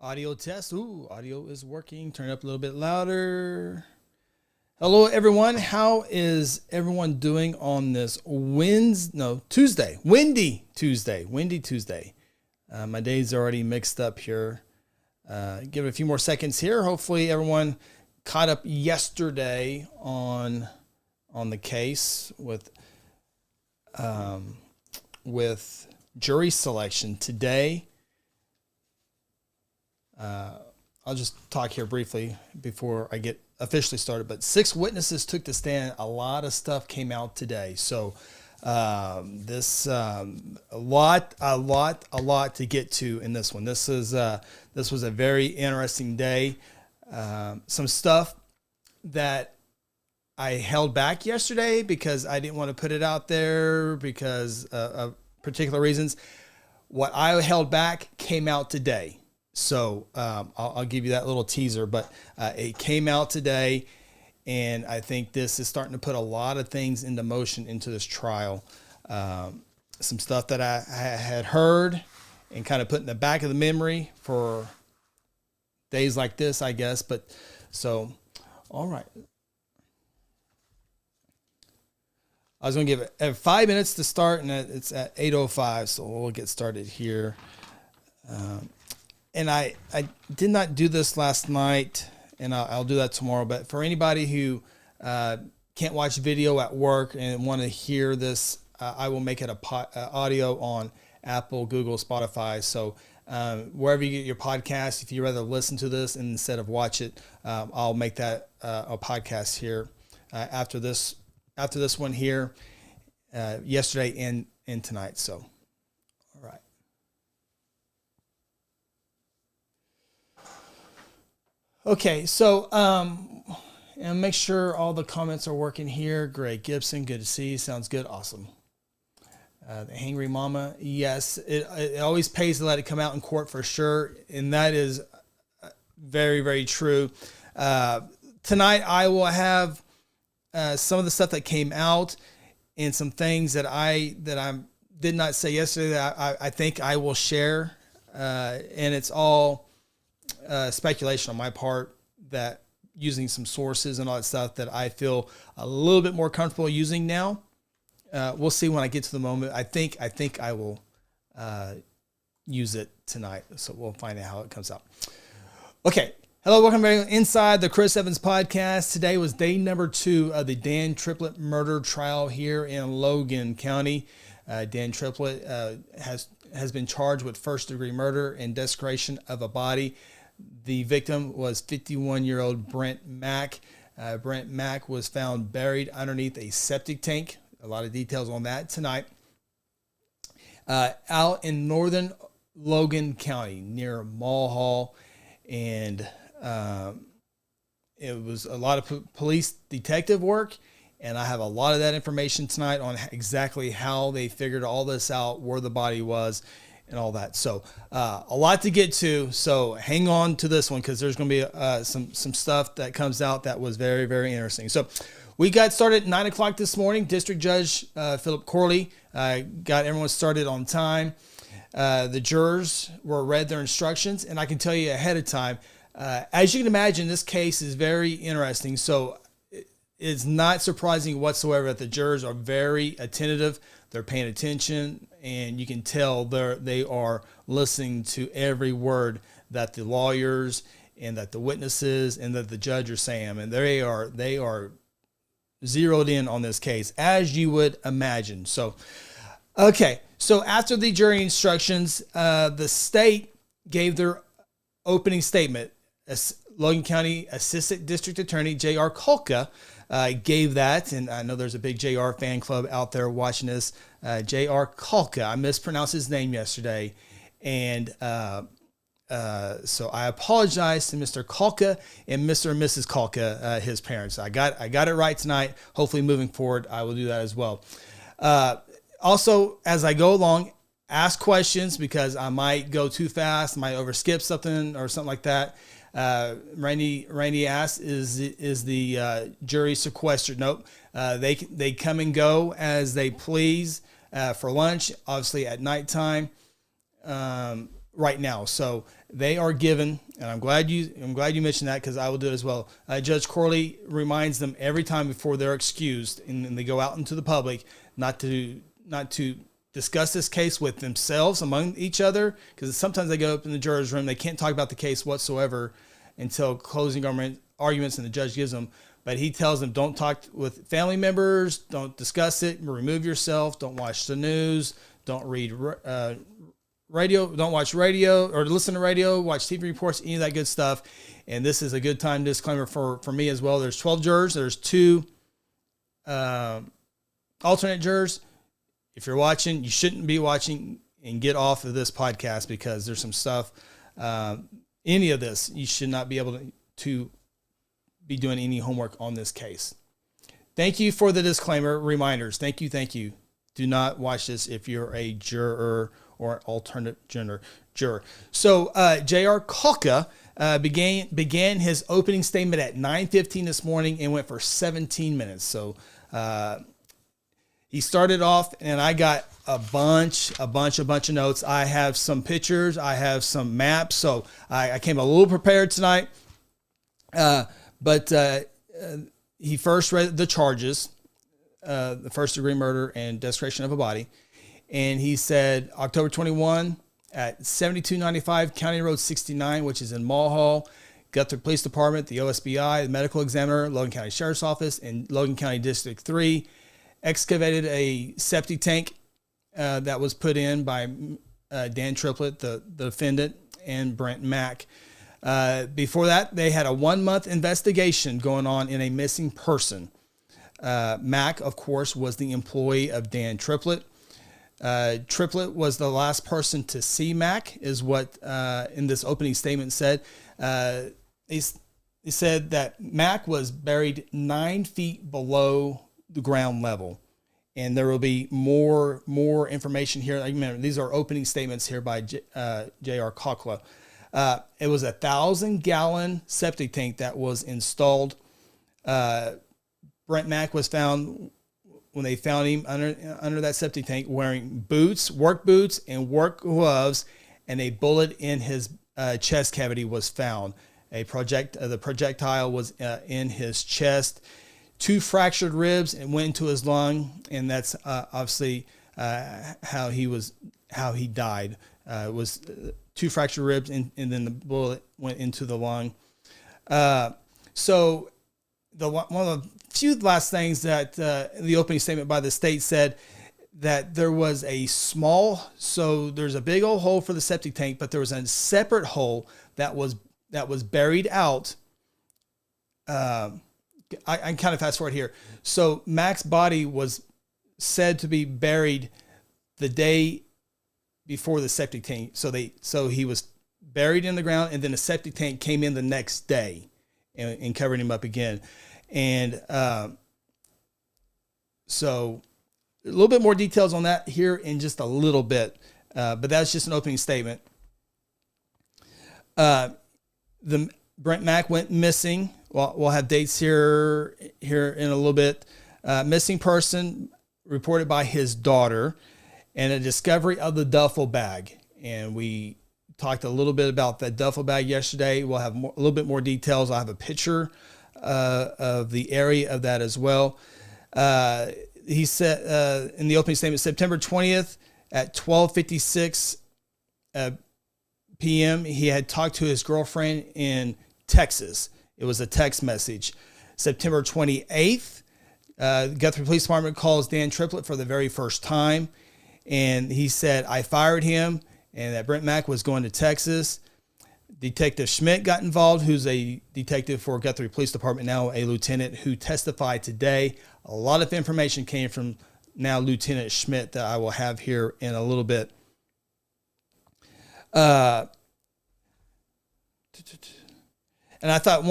Audio test. Ooh, audio is working. Turn it up a little bit louder. Hello, everyone. How is everyone doing on this Tuesday? Windy Tuesday. My day's already mixed up here. Give it a few more seconds here. Hopefully, everyone caught up yesterday on the case with jury selection today. I'll just talk here briefly before I get officially started, but 6 witnesses took the stand. A lot of stuff came out today. So, a lot to get to in this one. This was a very interesting day. Some stuff that I held back yesterday because I didn't want to put it out there because of particular reasons. What I held back came out today. So I'll give you that little teaser, but it came out today, and I think this is starting to put a lot of things into motion into this trial. Some stuff that I had heard and kind of put in the back of the memory for days like this, I guess. But so, all right. I was going to give it 5 minutes to start, and it's at 8:05, so we'll get started here. And I did not do this last night, and I'll do that tomorrow. But for anybody who can't watch video at work and want to hear this, I will make it audio on Apple, Google, Spotify. So wherever you get your podcast, if you rather listen to this instead of watch it, I'll make that a podcast here after this one here, yesterday and tonight. So, all right. Okay, so and make sure all the comments are working here. Greg Gibson, good to see you. Sounds good. Awesome. The Hangry Mama, yes, it always pays to let it come out in court for sure, and that is very, very true. Tonight I will have some of the stuff that came out and some things that I did not say yesterday that I think I will share, and it's all speculation on my part, that using some sources and all that stuff that I feel a little bit more comfortable using now. We'll see when I get to the moment. I think I will use it tonight, so we'll find out how it comes out. Okay. Hello, welcome back inside the Chris Evans podcast. Today was day number 2 of the Dan Triplett murder trial here in Logan County. Dan Triplett has been charged with first-degree murder and desecration of a body. The victim was 51-year-old Brent Mack. Brent Mack was found buried underneath a septic tank. A lot of details on that tonight. Out in northern Logan County near Mulhall, and it was a lot of police detective work, and I have a lot of that information tonight on exactly how they figured all this out, where the body was, and all that. So a lot to get to. So hang on to this one, because there's going to be some stuff that comes out that was very, very interesting. So we got started at 9 o'clock this morning. District Judge Philip Corley got everyone started on time. The jurors were read their instructions, and I can tell you ahead of time, as you can imagine, this case is very interesting. So it's not surprising whatsoever that the jurors are very attentive. They're paying attention, and you can tell they are listening to every word that the lawyers and that the witnesses and that the judge are saying, and they are zeroed in on this case, as you would imagine. So, okay. So after the jury instructions, the state gave their opening statement. Logan County Assistant District Attorney J.R. Kolka gave that, and I know there's a big J.R. fan club out there watching this. J.R. Kolka, I mispronounced his name yesterday, and so I apologize to Mr. Kolka and Mr. and Mrs. Kolka, his parents. I got it right tonight. Hopefully, moving forward, I will do that as well. Also, as I go along, ask questions, because I might go too fast, might overskip something or something like that. Randy asked, is the jury sequestered? Nope. They come and go as they please for lunch, obviously at nighttime. right now. So they are given, and I'm glad you mentioned that, because I will do it as well. Judge Corley reminds them every time before they're excused and they go out into the public not to discuss this case with themselves among each other, because sometimes they go up in the jurors' room, they can't talk about the case whatsoever until closing arguments and the judge gives them. But he tells them, don't talk with family members, don't discuss it, remove yourself, don't watch the news, don't read radio, don't watch radio or listen to radio, watch TV reports, any of that good stuff. And this is a good time disclaimer for me as well. There's 12 jurors. There's 2 alternate jurors. If you're watching, you shouldn't be watching, and get off of this podcast, because there's some stuff, any of this, you should not be able to be doing any homework on this case. Thank you for the disclaimer reminders. Thank you. Do not watch this if you're a juror or an alternate juror. So J.R. Kalka began his opening statement at 9:15 this morning and went for 17 minutes. So he started off, and I got a bunch of notes. I have some pictures. I have some maps. So I came a little prepared tonight. But he first read the charges, the first-degree murder and desecration of a body. And he said, October 21 at 7295 County Road 69, which is in Mulhall, Guthrie Police Department, the OSBI, the medical examiner, Logan County Sheriff's Office, and Logan County District 3 excavated a septic tank that was put in by Dan Triplett, the defendant, and Brent Mack. Before that, they had a 1-month investigation going on in a missing person. Mack, of course, was the employee of Dan Triplett. Triplett was the last person to see Mack, is what in this opening statement said. He said that Mack was buried 9 feet below the ground level. And there will be more information here. Remember, these are opening statements here by J.R. Kalka. It was a 1,000-gallon septic tank that was installed. Brent Mack was found, when they found him under that septic tank, wearing work boots and work gloves, and a bullet in his chest cavity was found. The projectile was in his chest. 2 fractured ribs and went into his lung, and that's obviously how he died. It was 2 fractured ribs, and then the bullet went into the lung. So one of the few last things that the opening statement by the state said, that there was so there's a big old hole for the septic tank, but there was a separate hole that was buried out. I can kind of fast forward here. So Mack's body was said to be buried the day before the septic tank. So he was buried in the ground, and then the septic tank came in the next day and covered him up again. And so a little bit more details on that here in just a little bit. But that's just an opening statement. The Brent Mack went missing. We'll have dates here in a little bit. Missing person reported by his daughter, and a discovery of the duffel bag. And we talked a little bit about that duffel bag yesterday. We'll have a little bit more details. I'll have a picture of the area of that as well. He said in the opening statement, September 20th at 12:56 p.m., he had talked to his girlfriend in Texas. It was a text message. September 28th, Guthrie Police Department calls Dan Triplett for the very first time. And he said, I fired him, and that Brent Mack was going to Texas. Detective Schmidt got involved, who's a detective for Guthrie Police Department, now a lieutenant, who testified today. A lot of information came from now Lieutenant Schmidt that I will have here in a little bit. And I thought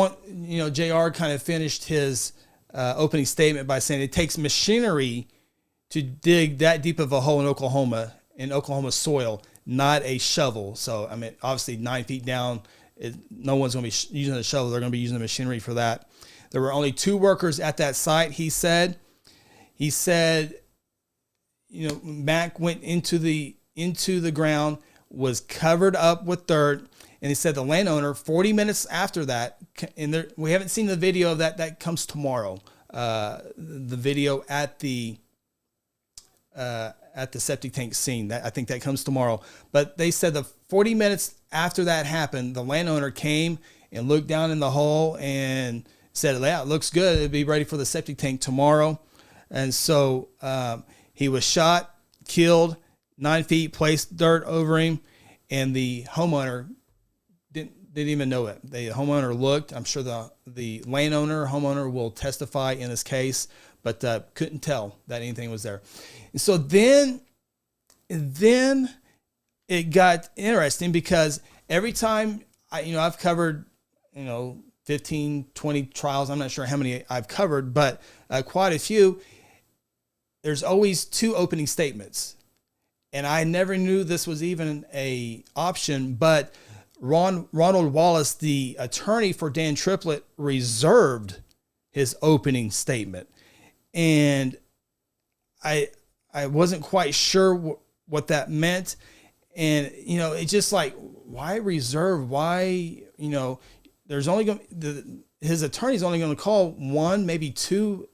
JR kind of finished his opening statement by saying it takes machinery to dig that deep of a hole in Oklahoma soil, not a shovel. So, I mean, obviously 9 feet down, no one's going to be using a shovel. They're going to be using the machinery for that. There were only 2 workers at that site, he said. Mack went into the ground was covered up with dirt. And he said the landowner, 40 minutes after that, and we haven't seen the video of that. That comes tomorrow. The video at the septic tank scene. I think that comes tomorrow. But they said the 40 minutes after that happened, the landowner came and looked down in the hole and said, yeah, it looks good. It'll be ready for the septic tank tomorrow. And so he was shot, killed, 9 feet, placed dirt over him, and the homeowner didn't even know it. The homeowner looked. I'm sure the homeowner will testify in this case, but couldn't tell that anything was there. And so then it got interesting, because every time I've covered 15, 20 trials. I'm not sure how many I've covered, but quite a few. There's always 2 opening statements, and I never knew this was even a option, but Ronald Wallace, the attorney for Dan Triplett, reserved his opening statement. And I wasn't quite sure what that meant. And, it's just like, why reserve? Why, there's only going his attorney's only going to call 1, maybe 2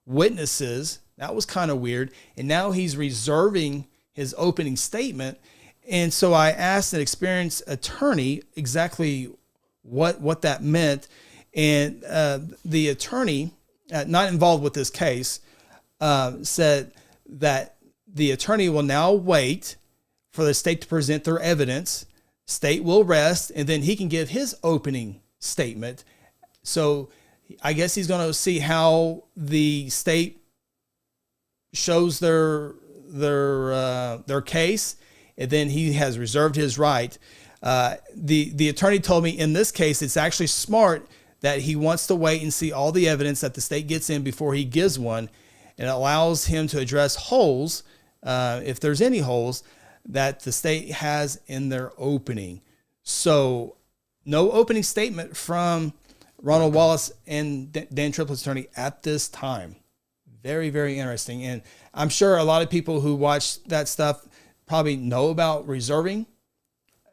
witnesses. That was kind of weird. And now he's reserving his opening statement. And so I asked an experienced attorney exactly what that meant. And the attorney, not involved with this case, said that the attorney will now wait for the state to present their evidence. State will rest, and then he can give his opening statement. So I guess he's going to see how the state shows their case. And then he has reserved his right. The attorney told me in this case, it's actually smart that he wants to wait and see all the evidence that the state gets in before he gives one. And it allows him to address holes, if there's any holes, that the state has in their opening. So no opening statement from Ronald Wallace and Dan Triplett's attorney at this time. Very, very interesting. And I'm sure a lot of people who watch that stuff probably know about reserving.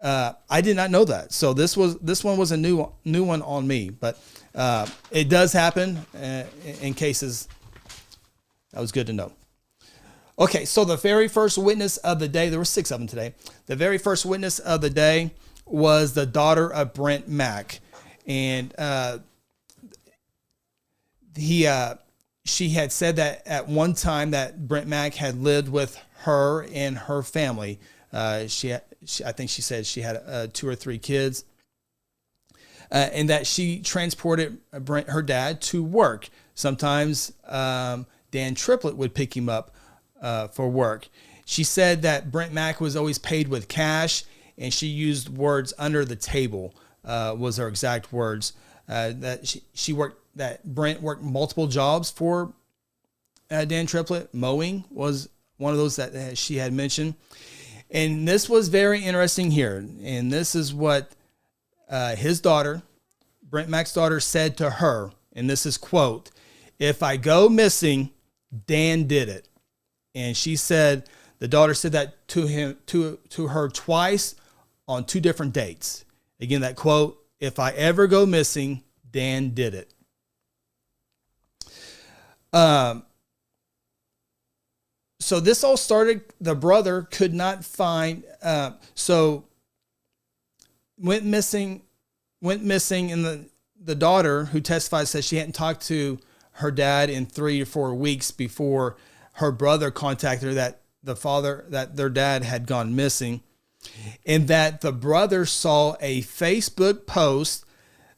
I did not know that. So this one was a new one on me, but it does happen in cases. That was good to know. Okay, so the very first witness of the day, there were 6 of them today. The very first witness of the day was the daughter of Brent Mack. And she had said that at one time that Brent Mack had lived with her and her family. I think she said she had 2 or 3 kids, and that she transported Brent, her dad, to work. Sometimes Dan Triplett would pick him up for work. She said that Brent Mack was always paid with cash, and she used words under the table, was her exact words. That Brent worked multiple jobs for Dan Triplett. Mowing was one of those that she had mentioned. And this was very interesting here. And this is what his daughter, Brent Mack's daughter, said to her. And this is, quote, "If I go missing, Dan did it." And she said, the daughter said that to her twice on 2 different dates. Again, that quote, "If I ever go missing, Dan did it." So this all started, the brother could not find, so went missing, and the daughter, who testified, says she hadn't talked to her dad in 3 or 4 weeks before her brother contacted her that their dad had gone missing, and that the brother saw a Facebook post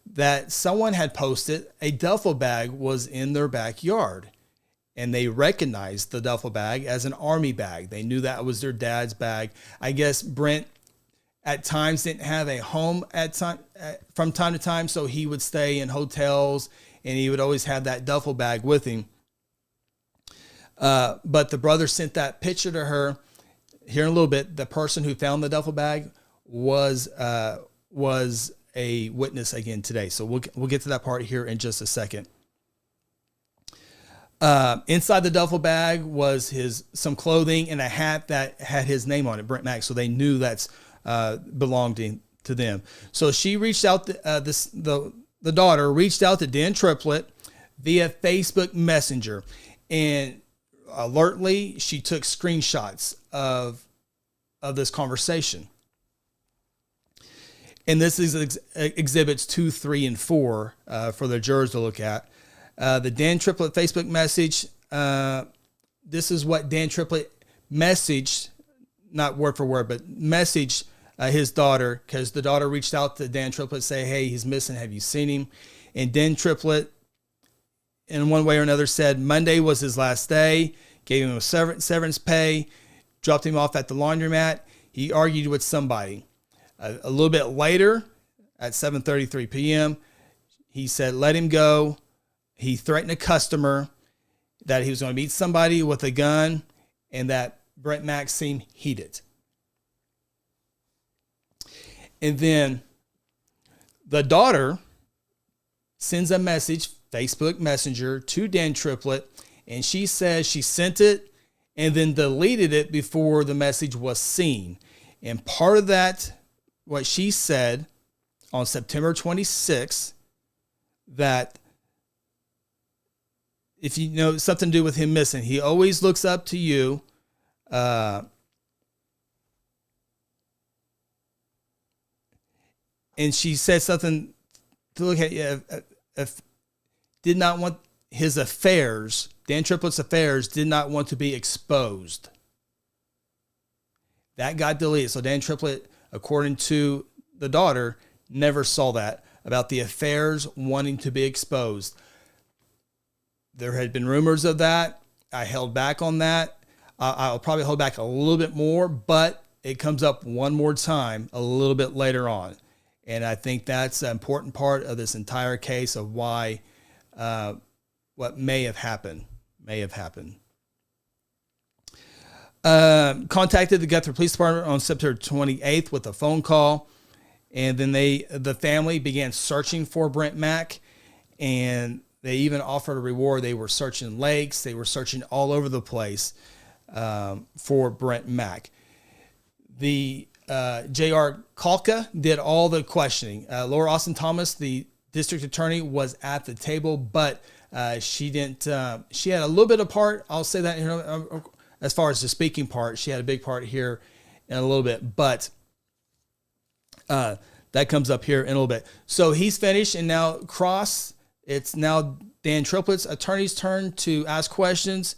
that someone had posted. A duffel bag was in their backyard. And they recognized the duffel bag as an army bag. They knew that was their dad's bag. I guess Brent at times didn't have a home from time to time, so he would stay in hotels, and he would always have that duffel bag with him. But the brother sent that picture to her. Here in a little bit, the person who found the duffel bag was a witness again today. So we'll get to that part here in just a second. Inside the duffel bag was some clothing and a hat that had his name on it, Brent Mack. So they knew that's belonged to them. So she reached out. The daughter reached out to Dan Triplett via Facebook Messenger, and alertly she took screenshots of this conversation. And this is exhibits 2, 3, and 4 for the jurors to look at. The Dan Triplett Facebook message. This is what Dan Triplett messaged, not word for word, but messaged his daughter, because the daughter reached out to Dan Triplett, say, "Hey, he's missing. Have you seen him?" And Dan Triplett, in one way or another, said Monday was his last day, gave him a severance pay, dropped him off at the laundromat. He argued with somebody. A little bit later, at 7:33 p.m., he said, "Let him go." He threatened a customer that he was going to meet somebody with a gun, and that Brent Mack seemed heated. And then the daughter sends a message, Facebook Messenger, to Dan Triplett, and she says she sent it and then deleted it before the message was seen. And part of that, what she said on September 26th, that if you know something to do with him missing, he always looks up to you. And she said something to look at, if did not want his affairs, Dan Triplett's affairs, did not want to be exposed. That got deleted. So Dan Triplett, according to the daughter, never saw that about the affairs wanting to be exposed. There had been rumors of that. I held back on that. I'll probably hold back a little bit more, but it comes up one more time a little bit later on. And I think that's an important part of this entire case of why what may have happened. Contacted the Guthrie Police Department on September 28th with a phone call. And then the family began searching for Brent Mack, and they even offered a reward. They were searching lakes. They were searching all over the place for Brent Mack. The J.R. Kalka did all the questioning. Laura Austin Thomas, the district attorney, was at the table, but she didn't. She had a little bit of part. I'll say that, as far as the speaking part, she had a big part here in a little bit, but that comes up here in a little bit. So he's finished, and now it's now Dan Triplett's attorney's turn to ask questions,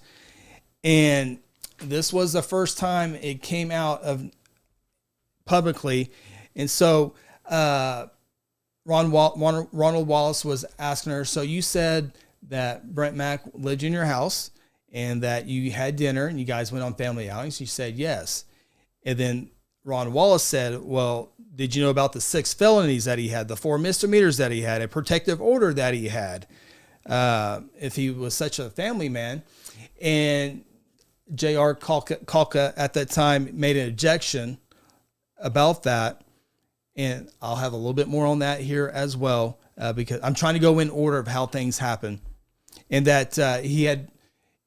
and this was the first time it came out of publicly. And so Ronald Wallace was asking her, so you said that Brent Mack lived in your house and that you had dinner and you guys went on family outings. She said yes. And then Ron Wallace said, well, did you know about the 6 felonies that he had, the 4 misdemeanors that he had, a protective order that he had, if he was such a family man? And J.R. Kalka at that time made an objection about that. And I'll have a little bit more on that here as well, because I'm trying to go in order of how things happen. And that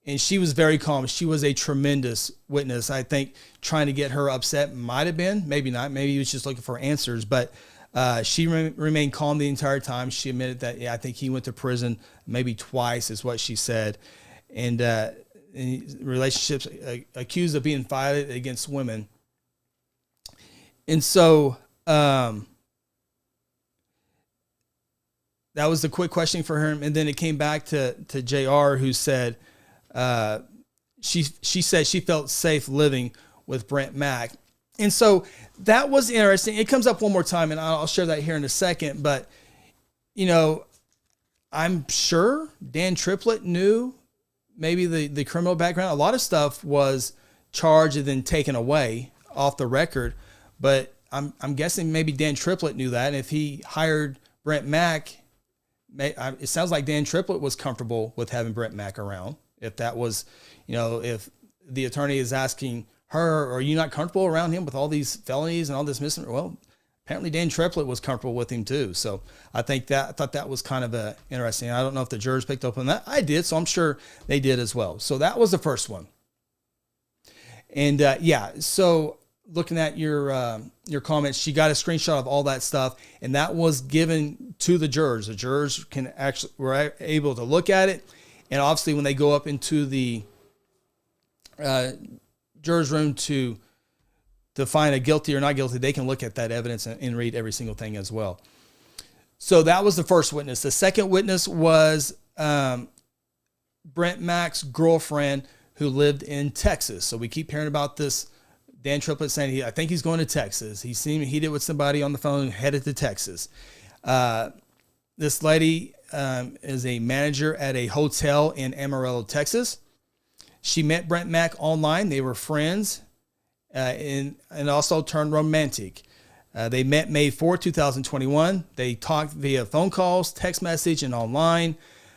and she was very calm. She was a tremendous witness. I think trying to get her upset might have been, maybe not. Maybe he was just looking for answers. But she remained calm the entire time. She admitted that, I think he went to prison maybe twice is what she said. And relationships accused of being violent against women. And so that was the quick questioning for him. And then it came back to JR, who said she said she felt safe living with Brent Mack. And so that was interesting. It comes up one more time, and I'll share that here in a second. But, I'm sure Dan Triplett knew maybe the criminal background. A lot of stuff was charged and then taken away off the record. But I'm guessing maybe Dan Triplett knew that. And if he hired Brent Mack, it sounds like Dan Triplett was comfortable with having Brent Mack around. If that was, if the attorney is asking her, are you not comfortable around him with all these felonies and all this misdemeanor? Well, apparently Dan Triplett was comfortable with him too. So I thought that was kind of interesting. I don't know if the jurors picked up on that. I did, so I'm sure they did as well. So that was the first one. And so looking at your comments, she got a screenshot of all that stuff, and that was given to the jurors. The jurors were able to look at it, and obviously when they go up into the jurors' room to find a guilty or not guilty, they can look at that evidence and read every single thing as well. So that was the first witness. The second witness was Brent Mack's girlfriend who lived in Texas. So we keep hearing about this. Dan Triplett saying, I think he's going to Texas. He seemed heated with somebody on the phone, headed to Texas. This lady is a manager at a hotel in Amarillo, Texas. She met Brent Mack online. They were friends. And also turned romantic. They met May 4, 2021. They talked via phone calls, text message, and online.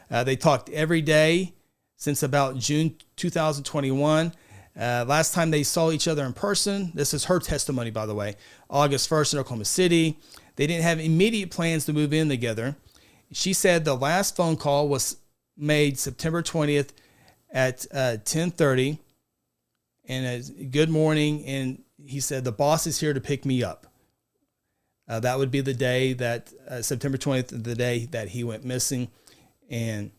They talked every day since about June 2021. Last time they saw each other in person, this is her testimony, by the way, August 1st in Oklahoma City. They didn't have immediate plans to move in together. She said the last phone call was made September 20th at 10:30. And good morning. And he said, the boss is here to pick me up. That would be the day that September 20th, the day that he went missing, and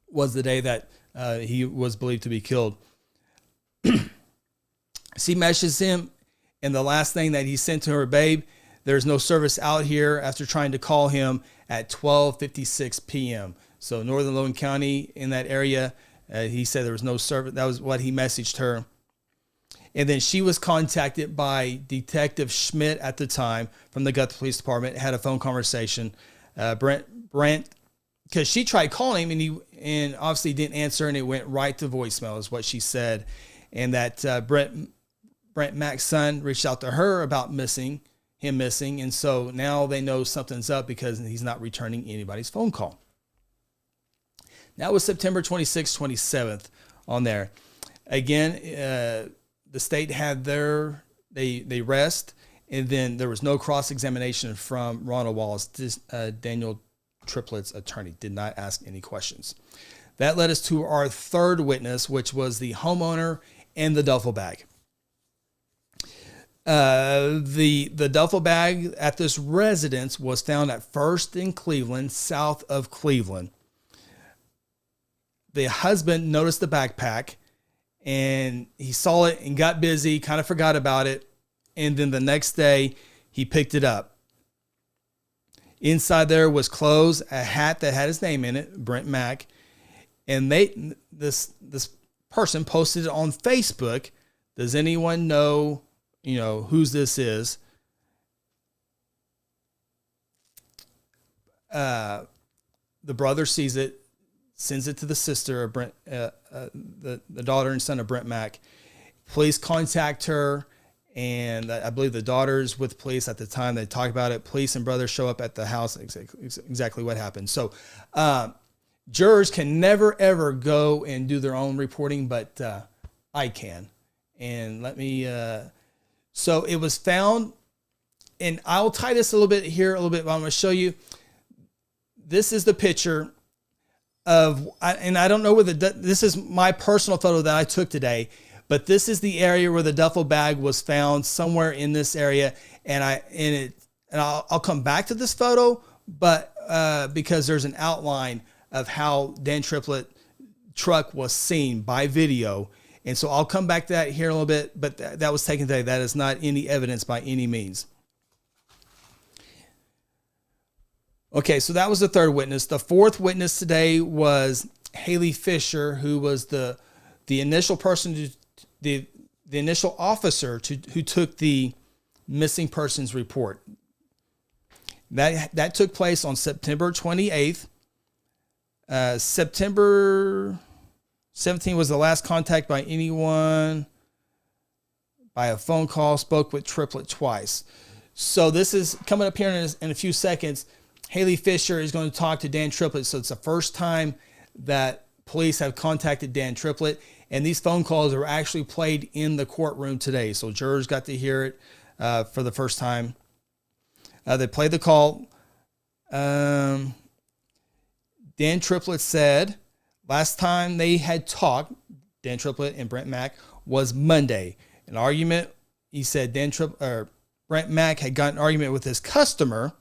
was the day that he was believed to be killed. She messages him, and the last thing that he sent to her, babe, there's no service out here, after trying to call him at 12:56 p.m. So northern Logan County, in that area, he said there was no service. That was what he messaged her. And then she was contacted by Detective Schmidt at the time from the Guthrie Police Department, had a phone conversation. Brent, because she tried calling him and obviously didn't answer, and it went right to voicemail is what she said. And that Brent Mack's son reached out to her about him missing. And so now they know something's up because he's not returning anybody's phone call. That was September 26th, 27th on there. Again, the state had they rest, and then there was no cross-examination from Ronald Wallace. Daniel Triplett's attorney did not ask any questions. That led us to our third witness, which was the homeowner and the duffel bag. The duffel bag at this residence was found at First in Cleveland, south of Cleveland. The husband noticed the backpack, and he saw it and got busy, kind of forgot about it. And then the next day he picked it up. Inside there was clothes, a hat that had his name in it, Brent Mack. And this person posted it on Facebook. Does anyone know, whose this is? The brother sees it, sends it to the sister of Brent, the daughter and son of Brent Mack. Police contact her, and I believe the daughter's with police at the time. They talk about it. Police and brothers show up at the house. Exactly what happened. So jurors can never, ever go and do their own reporting, but I can. And let me... So it was found, and I'll tie this a little bit, but I'm going to show you. This is the picture of, and I don't know where this is my personal photo that I took today, but this is the area where the duffel bag was found, somewhere in this area. And I'll come back to this photo, but because there's an outline of how Dan Triplett truck was seen by video. And so I'll come back to that here in a little bit, but that was taken today. That is not any evidence by any means. Okay, so that was the third witness. The fourth witness today was Haley Fisher, who was the initial person, the initial officer who took the missing persons report. That took place on September 28th. September 17th was the last contact by anyone by a phone call. Spoke with Triplett twice. So this is coming up here in a few seconds. Haley Fisher is going to talk to Dan Triplett. So it's the first time that police have contacted Dan Triplett. And these phone calls are actually played in the courtroom today. So jurors got to hear it for the first time. They played the call. Dan Triplett said last time they had talked, Dan Triplett and Brent Mack, was Monday. An argument, he said Brent Mack had got an argument with his customer,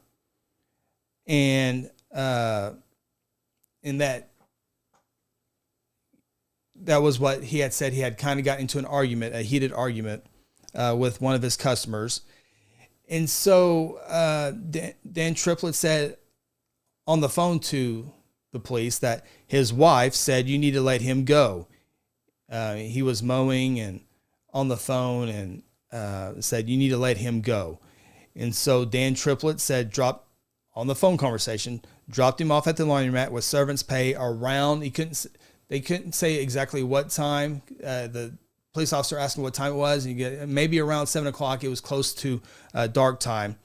and in that was what he had said. He had kind of got into an argument, a heated argument with one of his customers. And so Dan Triplett said on the phone to the police that his wife said, "You need to let him go." He was mowing and on the phone and said, "You need to let him go." And so Dan Triplett said, dropped him off at the laundromat with servants pay around. They couldn't say exactly what time. The police officer asked him what time it was. And maybe around 7:00. It was close to dark time.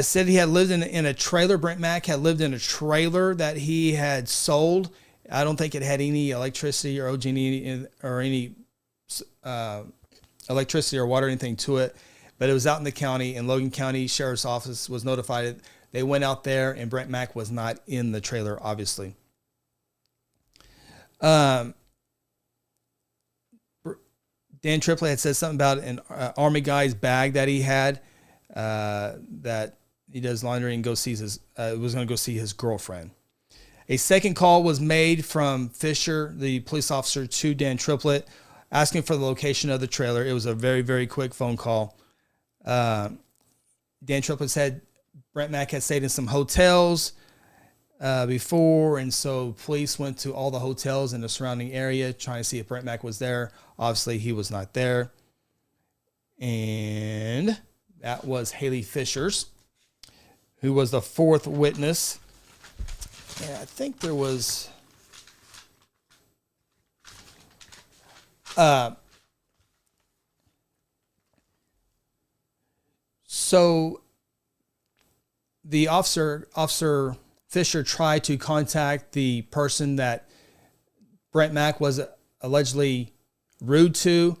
Said he had lived in a trailer. Brent Mack had lived in a trailer that he had sold. I don't think it had any electricity or OG&E or any electricity or water or anything to it, but it was out in the county, and Logan County Sheriff's Office was notified. They went out there, and Brent Mack was not in the trailer, obviously. Dan Triplett had said something about an Army guy's bag that he had, that he does laundry and was going to go see his girlfriend. A second call was made from Fisher, the police officer, to Dan Triplett, asking for the location of the trailer. It was a very, very quick phone call. Dan Triplett said Brent Mack had stayed in some hotels before, and so police went to all the hotels in the surrounding area trying to see if Brent Mack was there. Obviously, he was not there. And that was Haley Fishers, who was the fourth witness. And I think there was... So the Officer Fisher tried to contact the person that Brent Mack was allegedly rude to,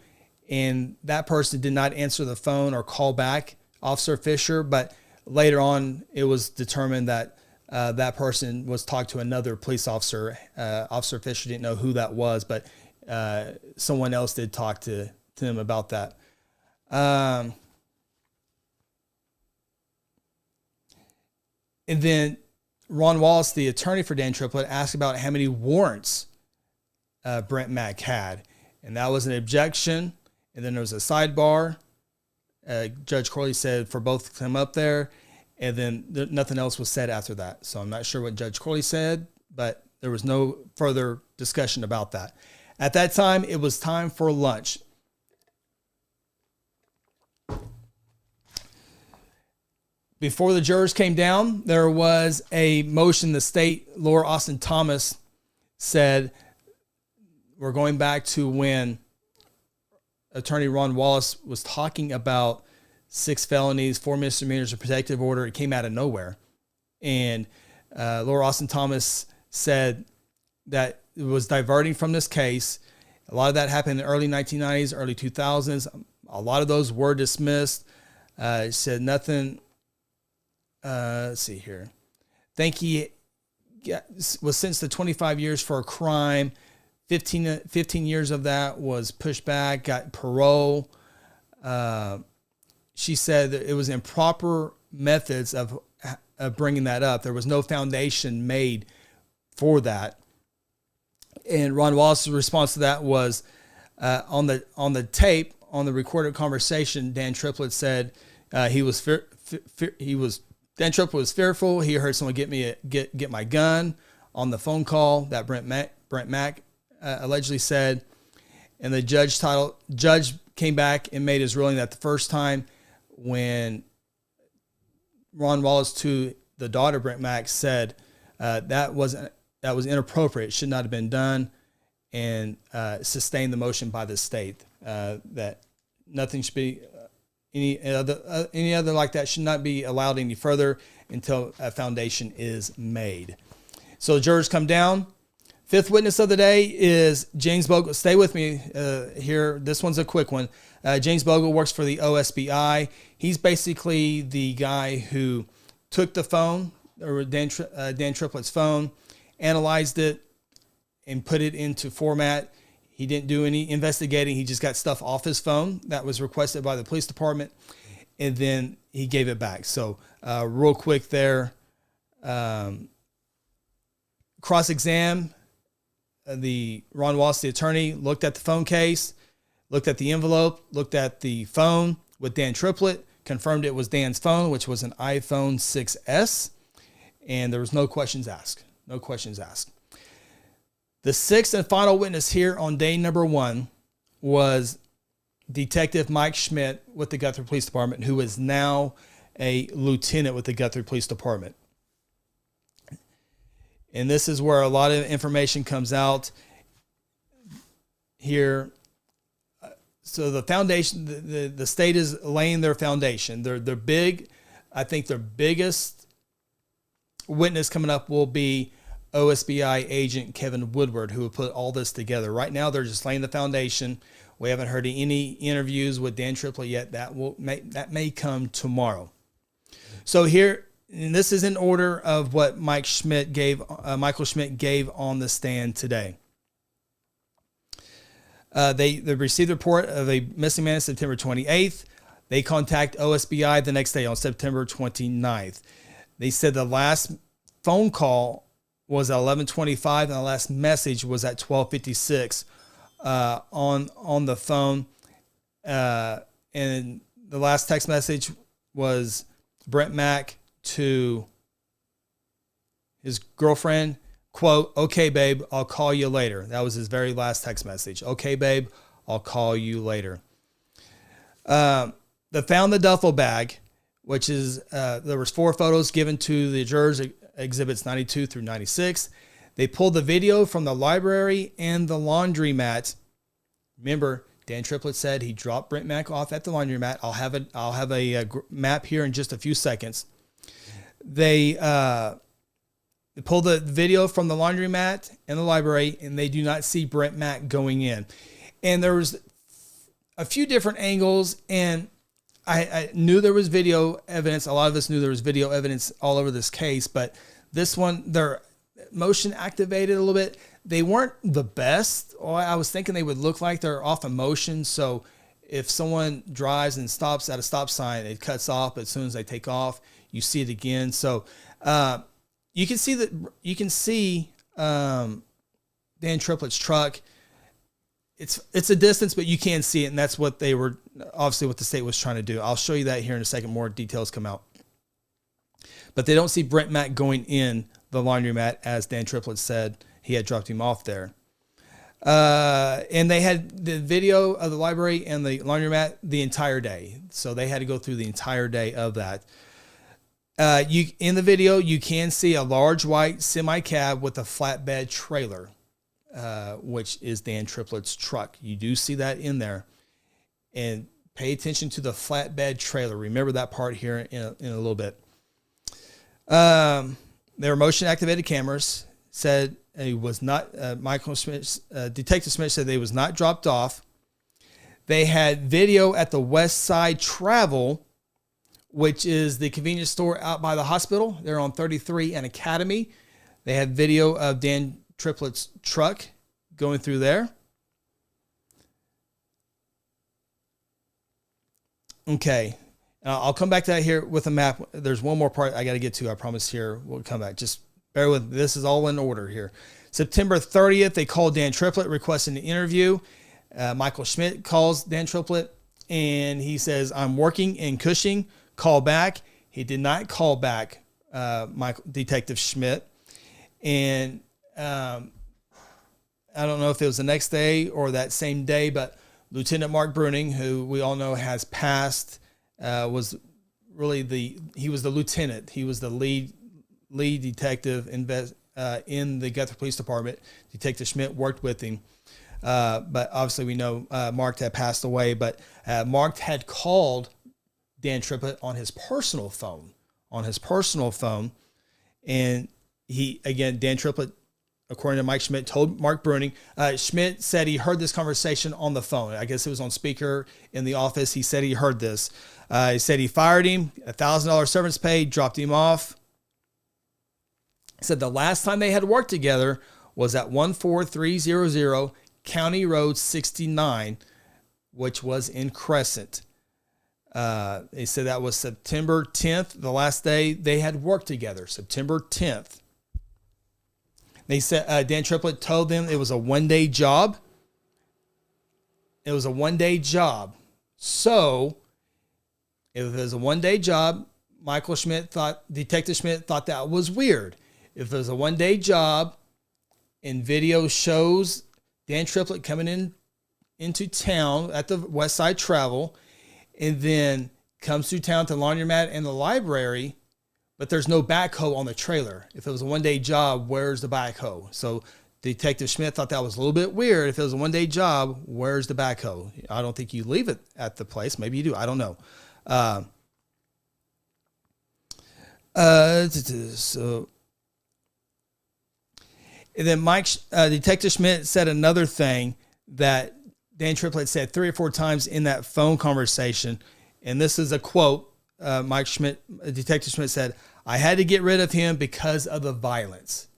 and that person did not answer the phone or call back Officer Fisher. But later on, it was determined that that person was talking to another police officer. Officer Fisher didn't know who that was, but someone else did talk to him about that. And then Ron Wallace, the attorney for Dan Triplett, asked about how many warrants Brent Mack had. And that was an objection. And then there was a sidebar. Judge Corley said for both to come up there. And then nothing else was said after that. So I'm not sure what Judge Corley said, but there was no further discussion about that. At that time, it was time for lunch. Before the jurors came down, there was a motion. The state, Laura Austin Thomas, said, we're going back to when Attorney Ron Wallace was talking about 6 felonies, 4 misdemeanors, a protective order. It came out of nowhere. And Laura Austin Thomas said that it was diverting from this case. A lot of that happened in the early 1990s, early 2000s. A lot of those were dismissed. Said nothing. Let's see here. Think he was sentenced to 25 years for a crime. 15 years of that was pushed back, got parole. She said that it was improper methods of bringing that up. There was no foundation made for that. And Ron Wallace's response to that was on the tape, on the recorded conversation, Dan Triplett said Dan Triplett was fearful. He heard someone get my gun on the phone call that Brent Mack allegedly said. And the judge came back and made his ruling that the first time when Ron Wallace to the daughter Brent Mack said that was inappropriate, it should not have been done, and sustained the motion by the state that nothing should be any other like that should not be allowed any further until a foundation is made. So the jurors come down. Fifth witness of the day is James Bogle. Stay with me here. This one's a quick one. James Bogle works for the OSBI. He's basically the guy who took the phone, or Dan Triplett's phone, analyzed it, and put it into format. He didn't do any investigating. He just got stuff off his phone that was requested by the police department, and then he gave it back. So real quick there, cross-exam, the Ron Wallace, the attorney, looked at the phone case, looked at the envelope, looked at the phone with Dan Triplett, confirmed it was Dan's phone, which was an iPhone 6S, and there was no questions asked. No questions asked. The sixth and final witness here on day number 1 was Detective Mike Schmidt with the Guthrie Police Department, who is now a lieutenant with the Guthrie Police Department. And this is where a lot of information comes out here. So the foundation, the state is laying their foundation. They're big. I think their biggest witness coming up will be OSBI agent Kevin Woodward, who will put all this together. Right now, they're just laying the foundation. We haven't heard any interviews with Dan Triplett yet. That may come tomorrow. So here, and this is in order of what Michael Schmidt gave on the stand today. They received a report of a missing man on September 28th. They contact OSBI the next day on September 29th. They said the last phone call was at 11:25 and the last message was at 12:56 on the phone. And the last text message was Brent Mack to his girlfriend, quote, "Okay, babe, I'll call you later." That was his very last text message. "Okay, babe, I'll call you later." They found the duffel bag, which is, there was 4 photos given to the jurors, exhibits 92 through 96. They pulled the video from the library and the laundromat. Remember, Dan Triplett said he dropped Brent Mack off at the laundromat. I'll have a map here in just a few seconds. They pull the video from the laundromat and the library, and they do not see Brent Mack going in. And there was a few different angles, and I knew there was video evidence. A lot of us knew there was video evidence all over this case, but this one, they're motion activated a little bit. They weren't the best. I was thinking they would look like they're off of motion. So if someone drives and stops at a stop sign, it cuts off. But as soon as they take off, you see it again. So you can see that. You can see Dan Triplett's truck. It's a distance, but you can see it, and that's what they were, obviously what the state was trying to do. I'll show you that here in a second. More details come out. But they don't see Brent Mack going in the laundromat, as Dan Triplett said he had dropped him off there. And they had the video of the library and the laundromat the entire day. So they had to go through the entire day of that. In the video, you can see a large white semi-cab with a flatbed trailer, which is Dan Triplett's truck. You do see that in there. And pay attention to the flatbed trailer. Remember that part here in a little bit. Their motion activated cameras said he was not, Detective Smith said they was not dropped off. They had video at the West Side Travel, which is the convenience store out by the hospital. They're on 33 and Academy. They had video of Dan Triplett's truck going through there. Okay. I'll come back to that here with a map. There's one more part I got to get to. I promise here. We'll come back. Just bear with me. This is all in order here. September 30th, they called Dan Triplett requesting an interview. Michael Schmidt calls Dan Triplett and he says, "I'm working in Cushing. Call back." He did not call back Detective Schmidt. And I don't know if it was the next day or that same day, but Lieutenant Mark Bruning, who we all know has passed, was really he was the lieutenant. He was the lead detective in the Guthrie Police Department. Detective Schmidt worked with him. But obviously we know Mark had passed away, but Mark had called Dan Triplett on his personal phone. And Dan Triplett according to Mike Schmidt, told Mark Bruning. Schmidt said he heard this conversation on the phone. I guess it was on speaker in the office. He said he heard this. He said he fired him, $1,000 severance pay, dropped him off. He said the last time they had worked together was at 14300 County Road 69, which was in Crescent. They said that was September 10th, the last day they had worked together, September 10th. They said Dan Triplett told them it was a one-day job. It was a one-day job. So if it was a one-day job, Detective Schmidt thought that was weird. If it was a one-day job and video shows Dan Triplett coming into town at the West Side Travel, and then comes through town to laundromat and the library, but there's no backhoe on the trailer. If it was a one-day job, where's the backhoe? So Detective Schmidt thought that was a little bit weird. If it was a one-day job, where's the backhoe? I don't think you leave it at the place. Maybe you do. I don't know. So, and then Detective Schmidt said another thing that Dan Triplett said 3 or 4 times in that phone conversation. And this is a quote. Detective Schmidt said, "I had to get rid of him because of the violence."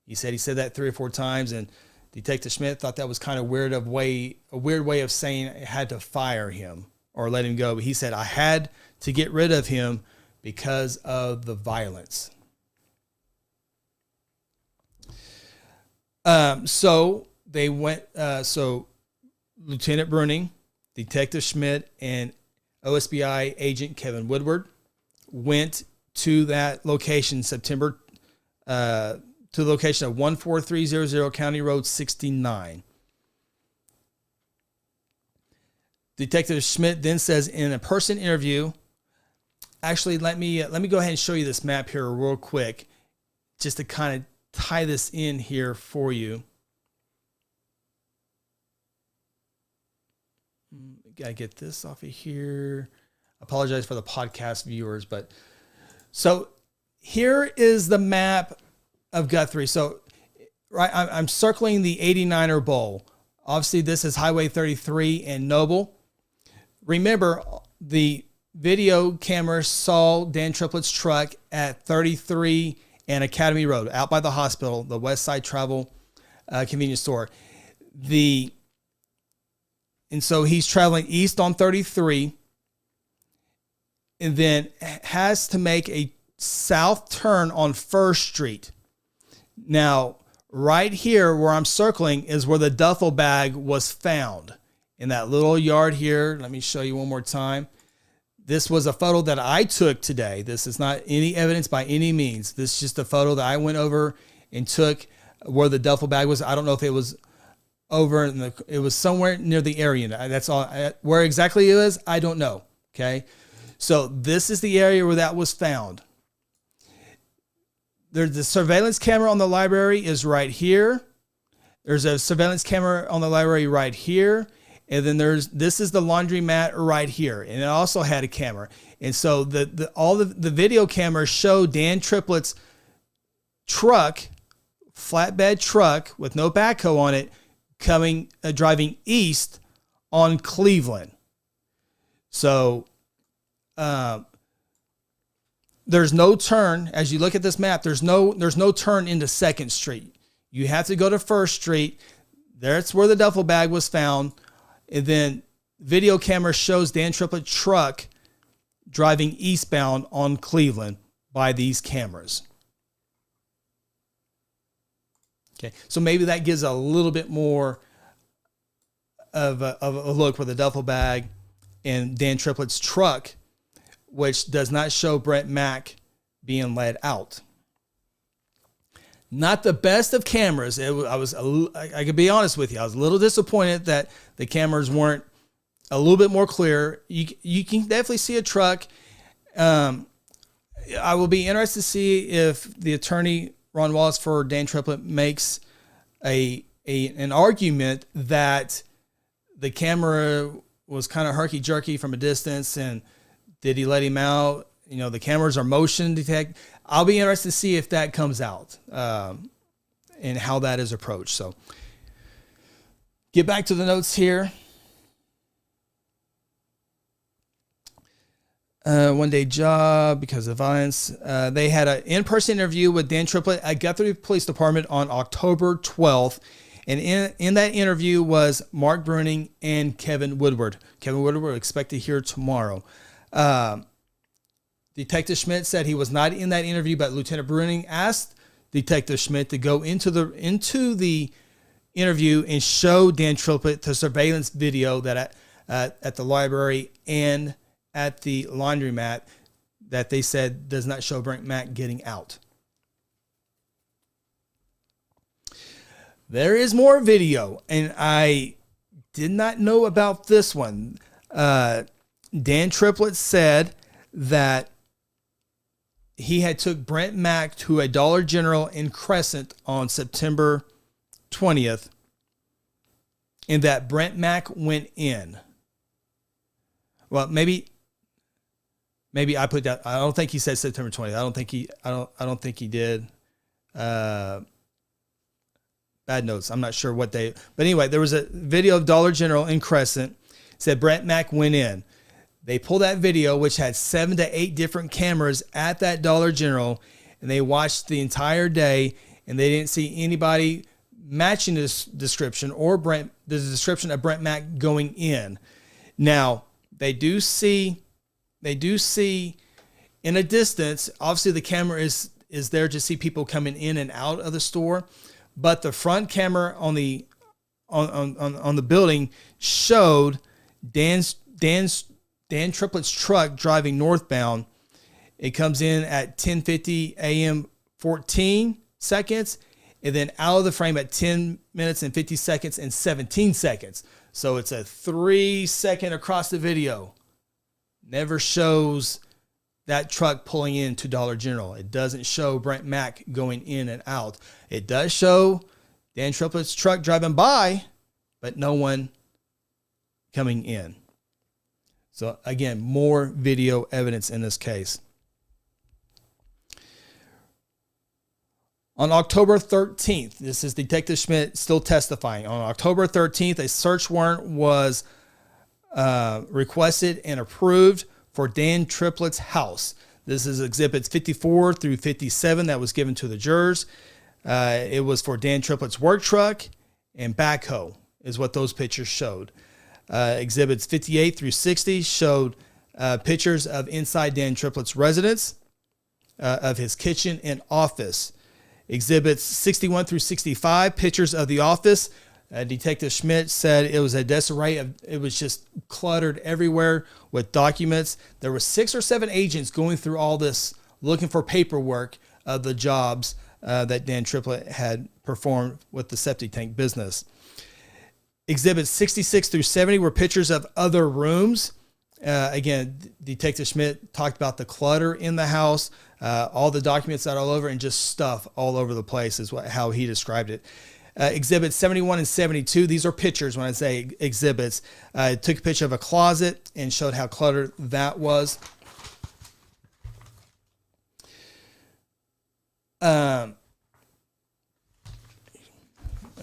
He said that 3 or 4 times, and Detective Schmidt thought that was kind of weird, a weird way of saying I had to fire him or let him go. But he said, "I had to get rid of him because of the violence." So they went, Lieutenant Bruning, Detective Schmidt, and OSBI agent Kevin Woodward went to that location to the location of 14300 County Road 69. Detective Schmidt then says in a person interview, actually, let me go ahead and show you this map here real quick, just to kind of tie this in here for you. Gotta get this off of here. Apologize for the podcast viewers, but so here is the map of Guthrie. So right, I'm circling the 89er Bowl. Obviously, this is Highway 33 and Noble. Remember, the video camera saw Dan Triplett's truck at 33 and Academy Road, out by the hospital, the West Side Travel convenience store. And so he's traveling east on 33 and then has to make a south turn on First Street. Now, right here where I'm circling is where the duffel bag was found, in that little yard here. Let me show you one more time. This was a photo that I took today. This is not any evidence by any means. This is just a photo that I went over and took where the duffel bag was. I don't know if it was over it was somewhere near the area. That's all. Where exactly it is, I don't know. Okay. So this is the area where that was found. The surveillance camera on the library is right here. There's a surveillance camera on the library right here. And then this is the laundromat right here. And it also had a camera. And so all the video cameras show Dan Triplett's truck, flatbed truck with no backhoe on it, driving east on Cleveland. So there's no turn. As you look at this map, there's no turn into 2nd Street. You have to go to 1st Street. That's where the duffel bag was found. And then video camera shows Dan Triplett's truck driving eastbound on Cleveland by these cameras. Okay, so maybe that gives a little bit more of a look for the duffel bag and Dan Triplett's truck, which does not show Brent Mack being led out. Not the best of cameras. I could be honest with you. I was a little disappointed that the cameras weren't a little bit more clear. You can definitely see a truck. I will be interested to see if the attorney, Ron Wallace, for Dan Triplett makes an argument that the camera was kind of herky-jerky from a distance, and did he let him out? You know, the cameras are motion detect. I'll be interested to see if that comes out. and how that is approached. So get back to the notes here. One day job because of violence. They had an in-person interview with Dan Triplett at Guthrie Police Department on October 12th. And in that interview was Mark Bruning and Kevin Woodward. Kevin Woodward will expect to hear tomorrow. Detective Schmidt said he was not in that interview, but Lieutenant Bruning asked Detective Schmidt to go into the interview and show Dan Triplett the surveillance video that at the library and at the laundromat that they said does not show Brent Mack getting out. There is more video, and I did not know about this one. Dan Triplett said that he had took Brent Mack to a Dollar General in Crescent on September 20th, and that Brent Mack went in. Well, maybe I put that. I don't think he said September 20th. I don't think he did. Bad notes. I'm not sure what but anyway, there was a video of Dollar General in Crescent. It said Brent Mack went in. They pulled that video, which had 7 to 8 different cameras at that Dollar General, and they watched the entire day, and they didn't see anybody matching this description or the description of Brent Mack going in. Now, they do see in a distance, obviously the camera is there to see people coming in and out of the store, but the front camera on the building showed Dan Triplett's truck driving northbound. It comes in at 10:50 a.m. 14 seconds, and then out of the frame at 10 minutes and 50 seconds and 17 seconds. So it's a 3-second across the video. Never shows that truck pulling into Dollar General. It doesn't show Brent Mack going in and out. It does show Dan Triplett's truck driving by, but no one coming in. So again, more video evidence in this case. On October 13th, this is Detective Schmidt still testifying. On October 13th, a search warrant was requested and approved for Dan Triplett's house. This is exhibits 54 through 57 that was given to the jurors. It was for Dan Triplett's work truck and backhoe is what those pictures showed. Exhibits 58 through 60 showed pictures of inside Dan Triplett's residence, of his kitchen and office. Exhibits 61 through 65, pictures of the office. Detective Schmidt said it was a disarray. It was just cluttered everywhere with documents. There were 6 or 7 agents going through all this, looking for paperwork of the jobs that Dan Triplett had performed with the septic tank business. Exhibits 66 through 70 were pictures of other rooms. Again, Detective Schmidt talked about the clutter in the house, all the documents that are all over, and just stuff all over the place is how he described it. Exhibits 71 and 72, these are pictures when I say exhibits. Took a picture of a closet and showed how cluttered that was. Make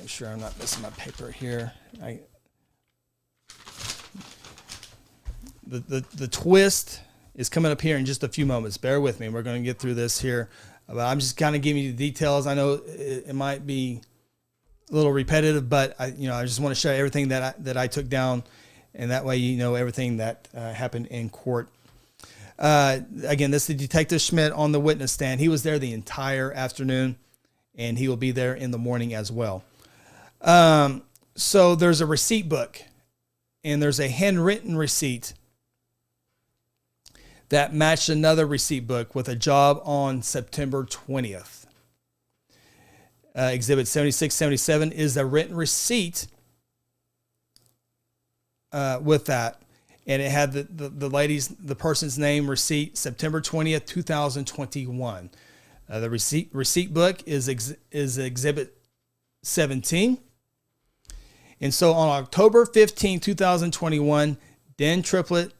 sure I'm not missing my paper here. The twist is coming up here in just a few moments. Bear with me. We're going to get through this here. But I'm just kind of giving you the details. I know it might be a little repetitive, but I just want to show you everything that I took down, and that way you know everything that happened in court. Again, this is Detective Schmidt on the witness stand. He was there the entire afternoon, and he will be there in the morning as well. So there's a receipt book, and there's a handwritten receipt that matched another receipt book with a job on September 20th. Exhibit 76, 77 is a written receipt with that. And it had the person's name, receipt, September 20th, 2021. The receipt book is exhibit 17. And so on October 15, 2021, Dan Triplett's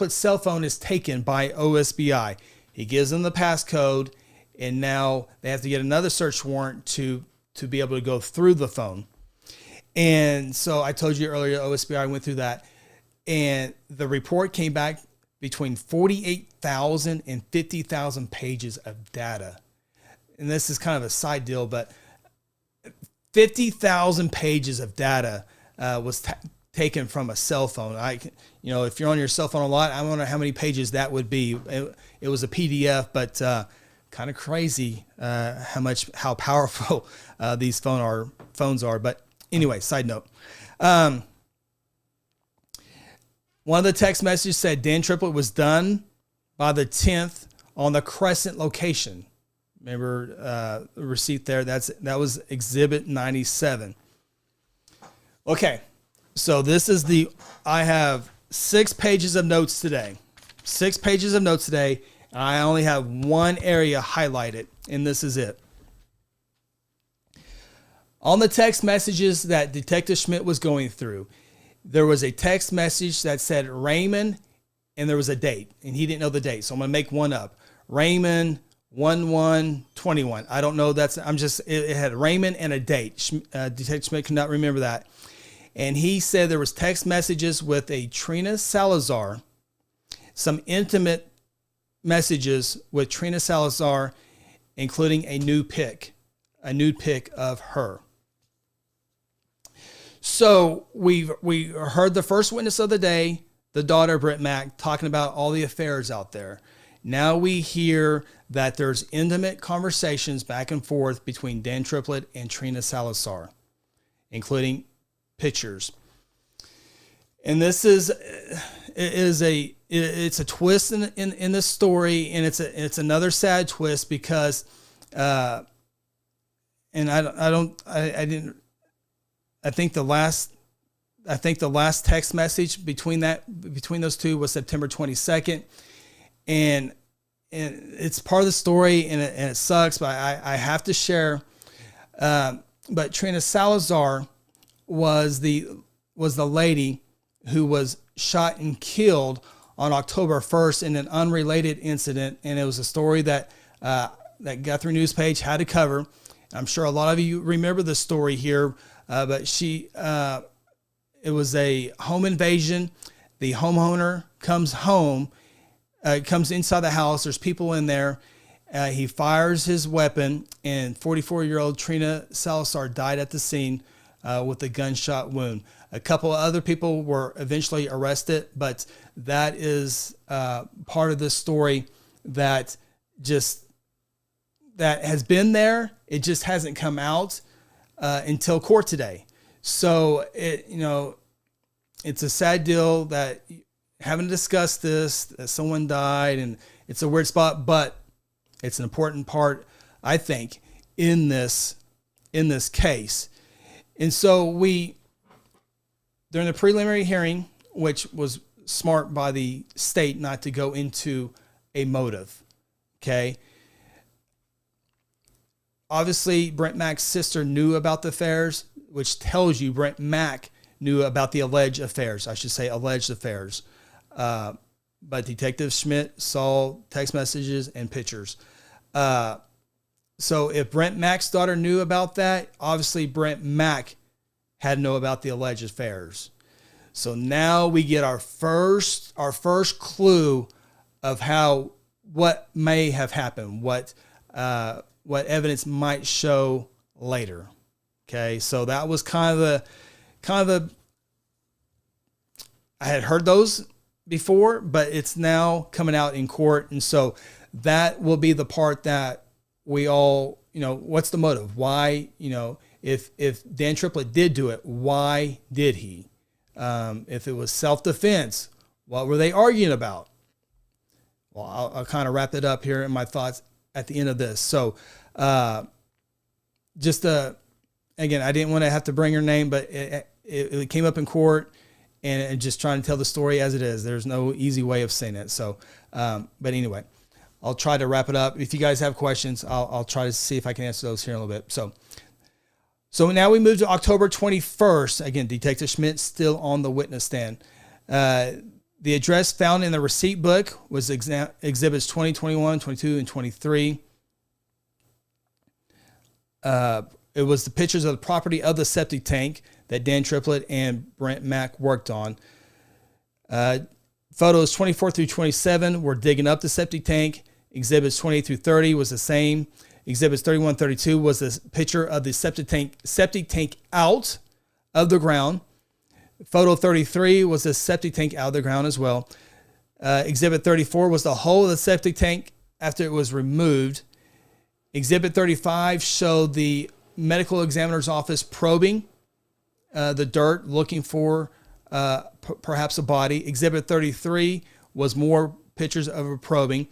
cell phone is taken by OSBI. He gives them the passcode, and now they have to get another search warrant to be able to go through the phone. And so I told you earlier, OSBI went through that, and the report came back between 48,000 and 50,000 pages of data. And this is kind of a side deal, but 50,000 pages of data was taken from a cell phone. If you're on your cell phone a lot, I don't know how many pages that would be. It was a PDF, but kind of crazy how powerful these phones are. But anyway, side note. One of the text messages said Dan Triplett was done by the 10th on the Crescent location. Remember the receipt there? That was Exhibit 97. Okay, so I have 6 pages of notes today. 6 pages of notes today. And I only have one area highlighted, and this is it. On the text messages that Detective Schmidt was going through, there was a text message that said Raymond, and there was a date, and he didn't know the date. So I'm going to make one up. Raymond 11/21. I don't know. It had Raymond and a date. Detective Schmidt could not remember that. And he said there was text messages with a Trina Salazar, some intimate messages with Trina Salazar, including a nude pic of her. So we heard the first witness of the day, the daughter, Brent Mack, talking about all the affairs out there. Now we hear that there's intimate conversations back and forth between Dan Triplett and Trina Salazar, including pictures. And this is it's a twist in this story, and it's another sad twist because, and I think the last text message between those two was September 22nd, and it's part of the story, and it sucks, but I have to share. But Trina Salazar was the lady who was shot and killed on October 1st in an unrelated incident, and it was a story that Guthrie News page had to cover. I'm sure a lot of you remember the story here. But it was a home invasion. The homeowner comes inside the house. There's people in there. He fires his weapon, and 44-year-old Trina Salazar died at the scene with a gunshot wound. A couple of other people were eventually arrested, but that is part of this story that has been there. It just hasn't come out until court today. So it's a sad deal that having discussed this, that someone died, and it's a weird spot, but it's an important part, I think, in this case. And so during the preliminary hearing, which was smart by the state not to go into a motive, okay? Obviously, Brent Mack's sister knew about the affairs, which tells you Brent Mack knew about the alleged affairs. I should say alleged affairs. But Detective Schmidt saw text messages and pictures. So if Brent Mack's daughter knew about that, obviously Brent Mack had to know about the alleged affairs. So now we get our first clue of what may have happened, what evidence might show later. Okay, so that was kind of a I had heard those before, but it's now coming out in court, and so that will be the part that we all, what's the motive? Why, if Dan Triplett did do it, why did he? If it was self-defense, what were they arguing about? Well, I'll kind of wrap it up here in my thoughts at the end of this. So, again, I didn't want to have to bring her name, but it came up in court, and just trying to tell the story as it is. There's no easy way of saying it. So, but anyway, I'll try to wrap it up. If you guys have questions, I'll try to see if I can answer those here in a little bit. So now we move to October 21st. Again, Detective Schmidt still on the witness stand. The address found in the receipt book was exhibits 20, 21, 22, and 23. It was the pictures of the property of the septic tank that Dan Triplett and Brent Mack worked on. Photos 24 through 27 were digging up the septic tank. Exhibits 28 through 30 was the same. Exhibits 31, 32 was the picture of the septic tank out of the ground. Photo 33 was the septic tank out of the ground as well. Exhibit 34 was the whole of the septic tank after it was removed. Exhibit 35 showed the medical examiner's office probing the dirt, looking for perhaps a body. Exhibit 33 was more pictures of a probing.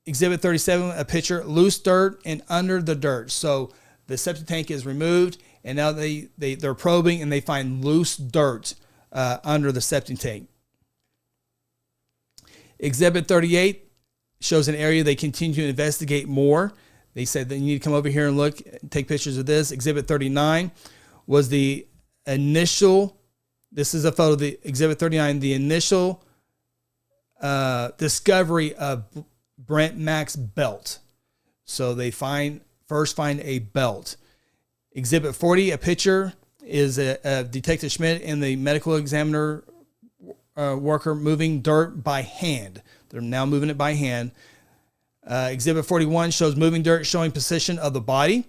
Exhibit 37, a picture, loose dirt and under the dirt. So the septic tank is removed, and now they're probing, and they find loose dirt under the septic tank. Exhibit 38 shows an area they continue to investigate more. They said that you need to come over here and look, take pictures of this. Exhibit 39 was the initial, this is a photo of the Exhibit 39, the initial discovery of Brent Mack's belt. So they first find a belt. Exhibit 40, a picture, is a Detective Schmidt and the medical examiner worker moving dirt by hand. They're now moving it by hand. Exhibit 41 shows moving dirt, showing position of the body.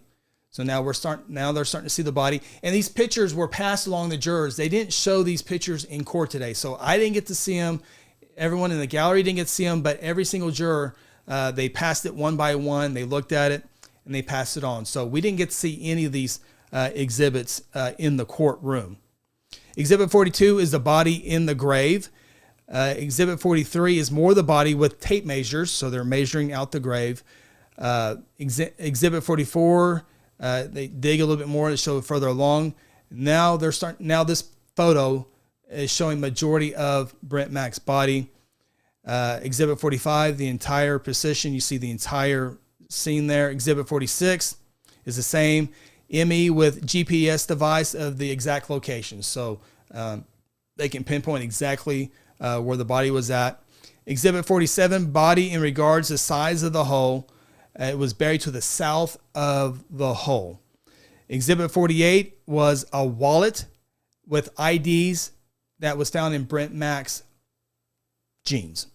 So now they're starting to see the body. And these pictures were passed along the jurors. They didn't show these pictures in court today, so I didn't get to see them. Everyone in the gallery didn't get to see them, but every single juror, they passed it one by one. They looked at it, and they passed it on. So we didn't get to see any of these exhibits in the courtroom. Exhibit 42 is the body in the grave. Exhibit 43 is more the body with tape measures, so they're measuring out the grave. Exhibit 44, they dig a little bit more to show further along. Now this photo is showing majority of Brent Mack's body. Exhibit 45, the entire position. You see the entire scene there. Exhibit 46 is the same. ME with GPS device of the exact location. So they can pinpoint exactly where the body was at. Exhibit 47, body in regards to the size of the hole. It was buried to the south of the hole. Exhibit 48 was a wallet with IDs that was found in Brent Mack's jeans.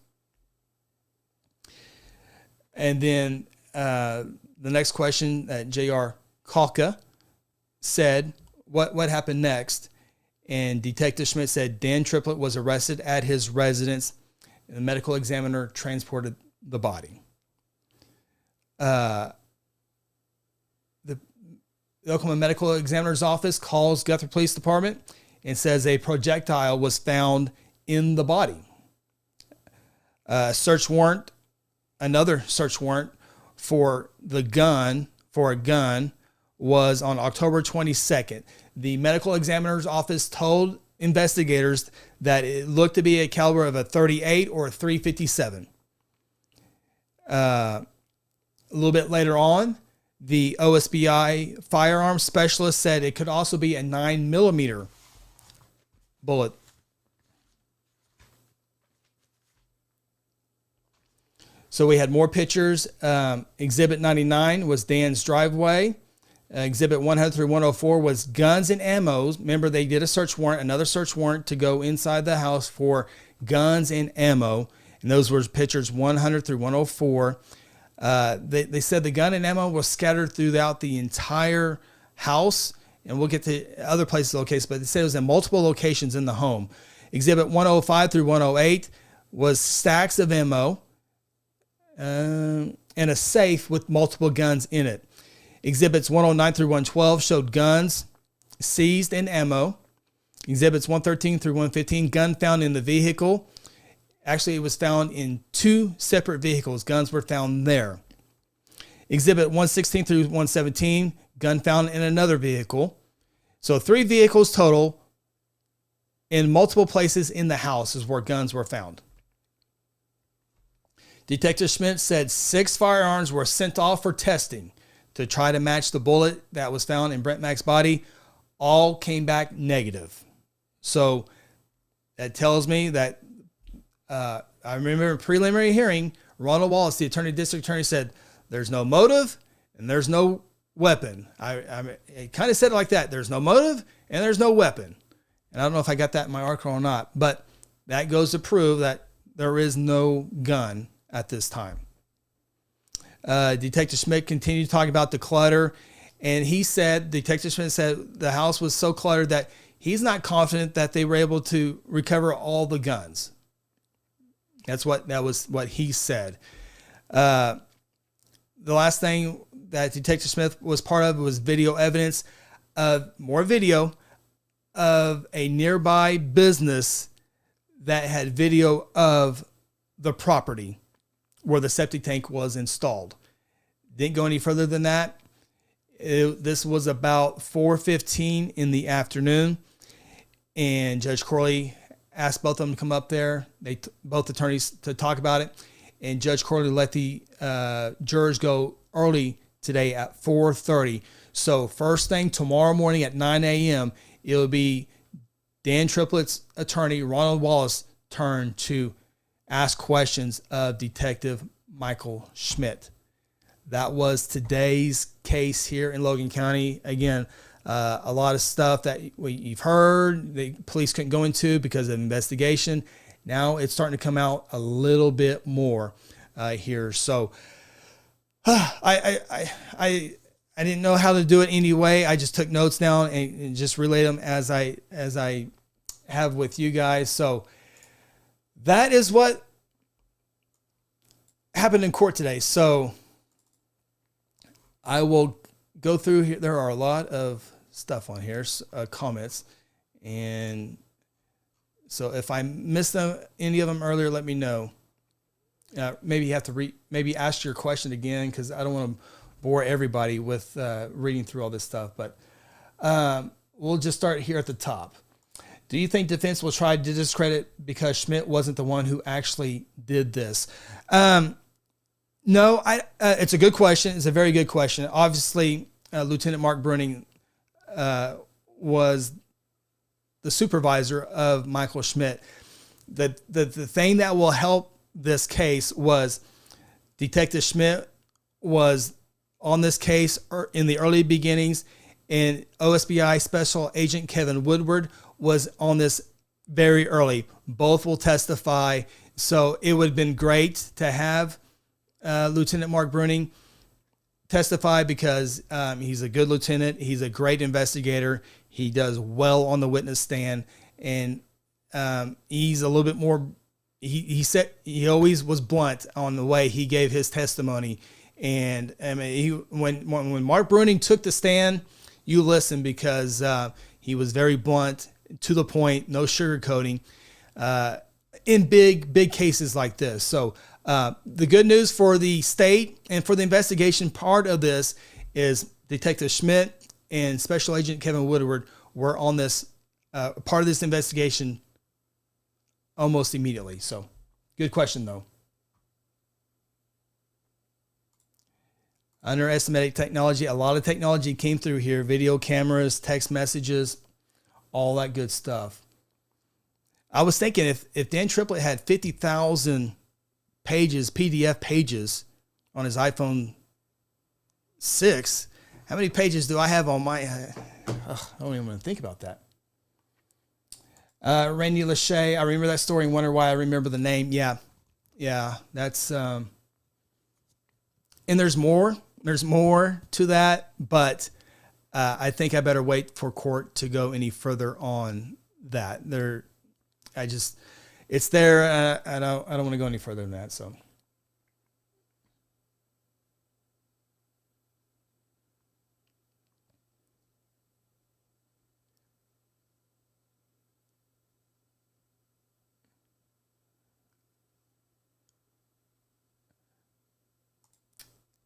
And then the next question that J.R. Kalka said, what happened next? And Detective Schmidt said Dan Triplett was arrested at his residence, and the medical examiner transported the body. The Oklahoma Medical Examiner's Office calls Guthrie Police Department and says a projectile was found in the body. Another search warrant for a gun was on October 22nd. The medical examiner's office told investigators that it looked to be a caliber of a .38 or a .357. A little bit later on, the OSBI firearms specialist said it could also be a 9mm bullet. So we had more pictures. Exhibit 99 was Dan's driveway. Exhibit 100 through 104 was guns and ammo. Remember, they did another search warrant to go inside the house for guns and ammo. And those were pictures 100 through 104. They said the gun and ammo was scattered throughout the entire house. And we'll get to other places located, but they said it was in multiple locations in the home. Exhibit 105 through 108 was stacks of ammo and a safe with multiple guns in it. Exhibits 109 through 112 showed guns seized and ammo. Exhibits 113 through 115, gun found in the vehicle. Actually, it was found in two separate vehicles. Guns were found there. Exhibit 116 through 117, gun found in another vehicle. So 3 vehicles total in multiple places in the house is where guns were found. Detective Schmidt said 6 firearms were sent off for testing to try to match the bullet that was found in Brent Mack's body. All came back negative. So that tells me that I remember in preliminary hearing, Ronald Wallace, the district attorney, said there's no motive and there's no weapon. I kind of said it like that. There's no motive and there's no weapon. And I don't know if I got that in my article or not, but that goes to prove that there is no gun at this time. Detective Schmidt continued talking about the clutter, and Detective Schmidt said the house was so cluttered that he's not confident that they were able to recover all the guns. That was what he said. The last thing that Detective Smith was part of was video evidence of more video of a nearby business that had video of the property where the septic tank was installed. Didn't go any further than that. This was about 4:15 in the afternoon, and Judge Corley asked both of them to come up there. Both attorneys to talk about it, and Judge Corley let the jurors go early today at 4:30. So first thing tomorrow morning at 9 a.m., it'll be Dan Triplett's attorney, Ronald Wallace, turn to ask questions of Detective Michael Schmidt. That was today's case here in Logan County. Again, a lot of stuff that you've heard the police couldn't go into because of investigation. Now it's starting to come out a little bit more here. So I didn't know how to do it anyway. I just took notes down and just relayed them as I have with you guys. So that is what happened in court today. So I will go through here. There are a lot of stuff on here, comments. And so if I missed any of them earlier, let me know. Maybe you have to maybe ask your question again, because I don't want to bore everybody with reading through all this stuff. But we'll just start here at the top. Do you think defense will try to discredit because Schmidt wasn't the one who actually did this? No, it's a good question. It's a very good question. Obviously, Lieutenant Mark Bruning was the supervisor of Michael Schmidt. The thing that will help this case was Detective Schmidt was on this case in the early beginnings, and OSBI Special Agent Kevin Woodward was on this very early. Both will testify. So it would have been great to have Lieutenant Mark Bruning testify, because he's a good lieutenant. He's a great investigator. He does well on the witness stand, and he's a little bit more. He said he always was blunt on the way he gave his testimony. And I mean, when Mark Bruning took the stand, you listen, because he was very blunt, to the point, no sugarcoating, in big cases like this. So the good news for the state and for the investigation part of this is Detective Schmidt and Special Agent Kevin Woodward were on this part of this investigation almost immediately. So good question, though. Underestimated technology. A lot of technology came through here. Video cameras, text messages, all that good stuff. I was thinking if Dan Triplett had 50,000 pages, PDF pages on his iPhone 6, how many pages do I have on my... I don't even want to think about that. Randy Lachey, I remember that story and wonder why I remember the name. Yeah, that's... and there's more. There's more to that, but I think I better wait for court to go any further on that. It's there. I don't want to go any further than that. So.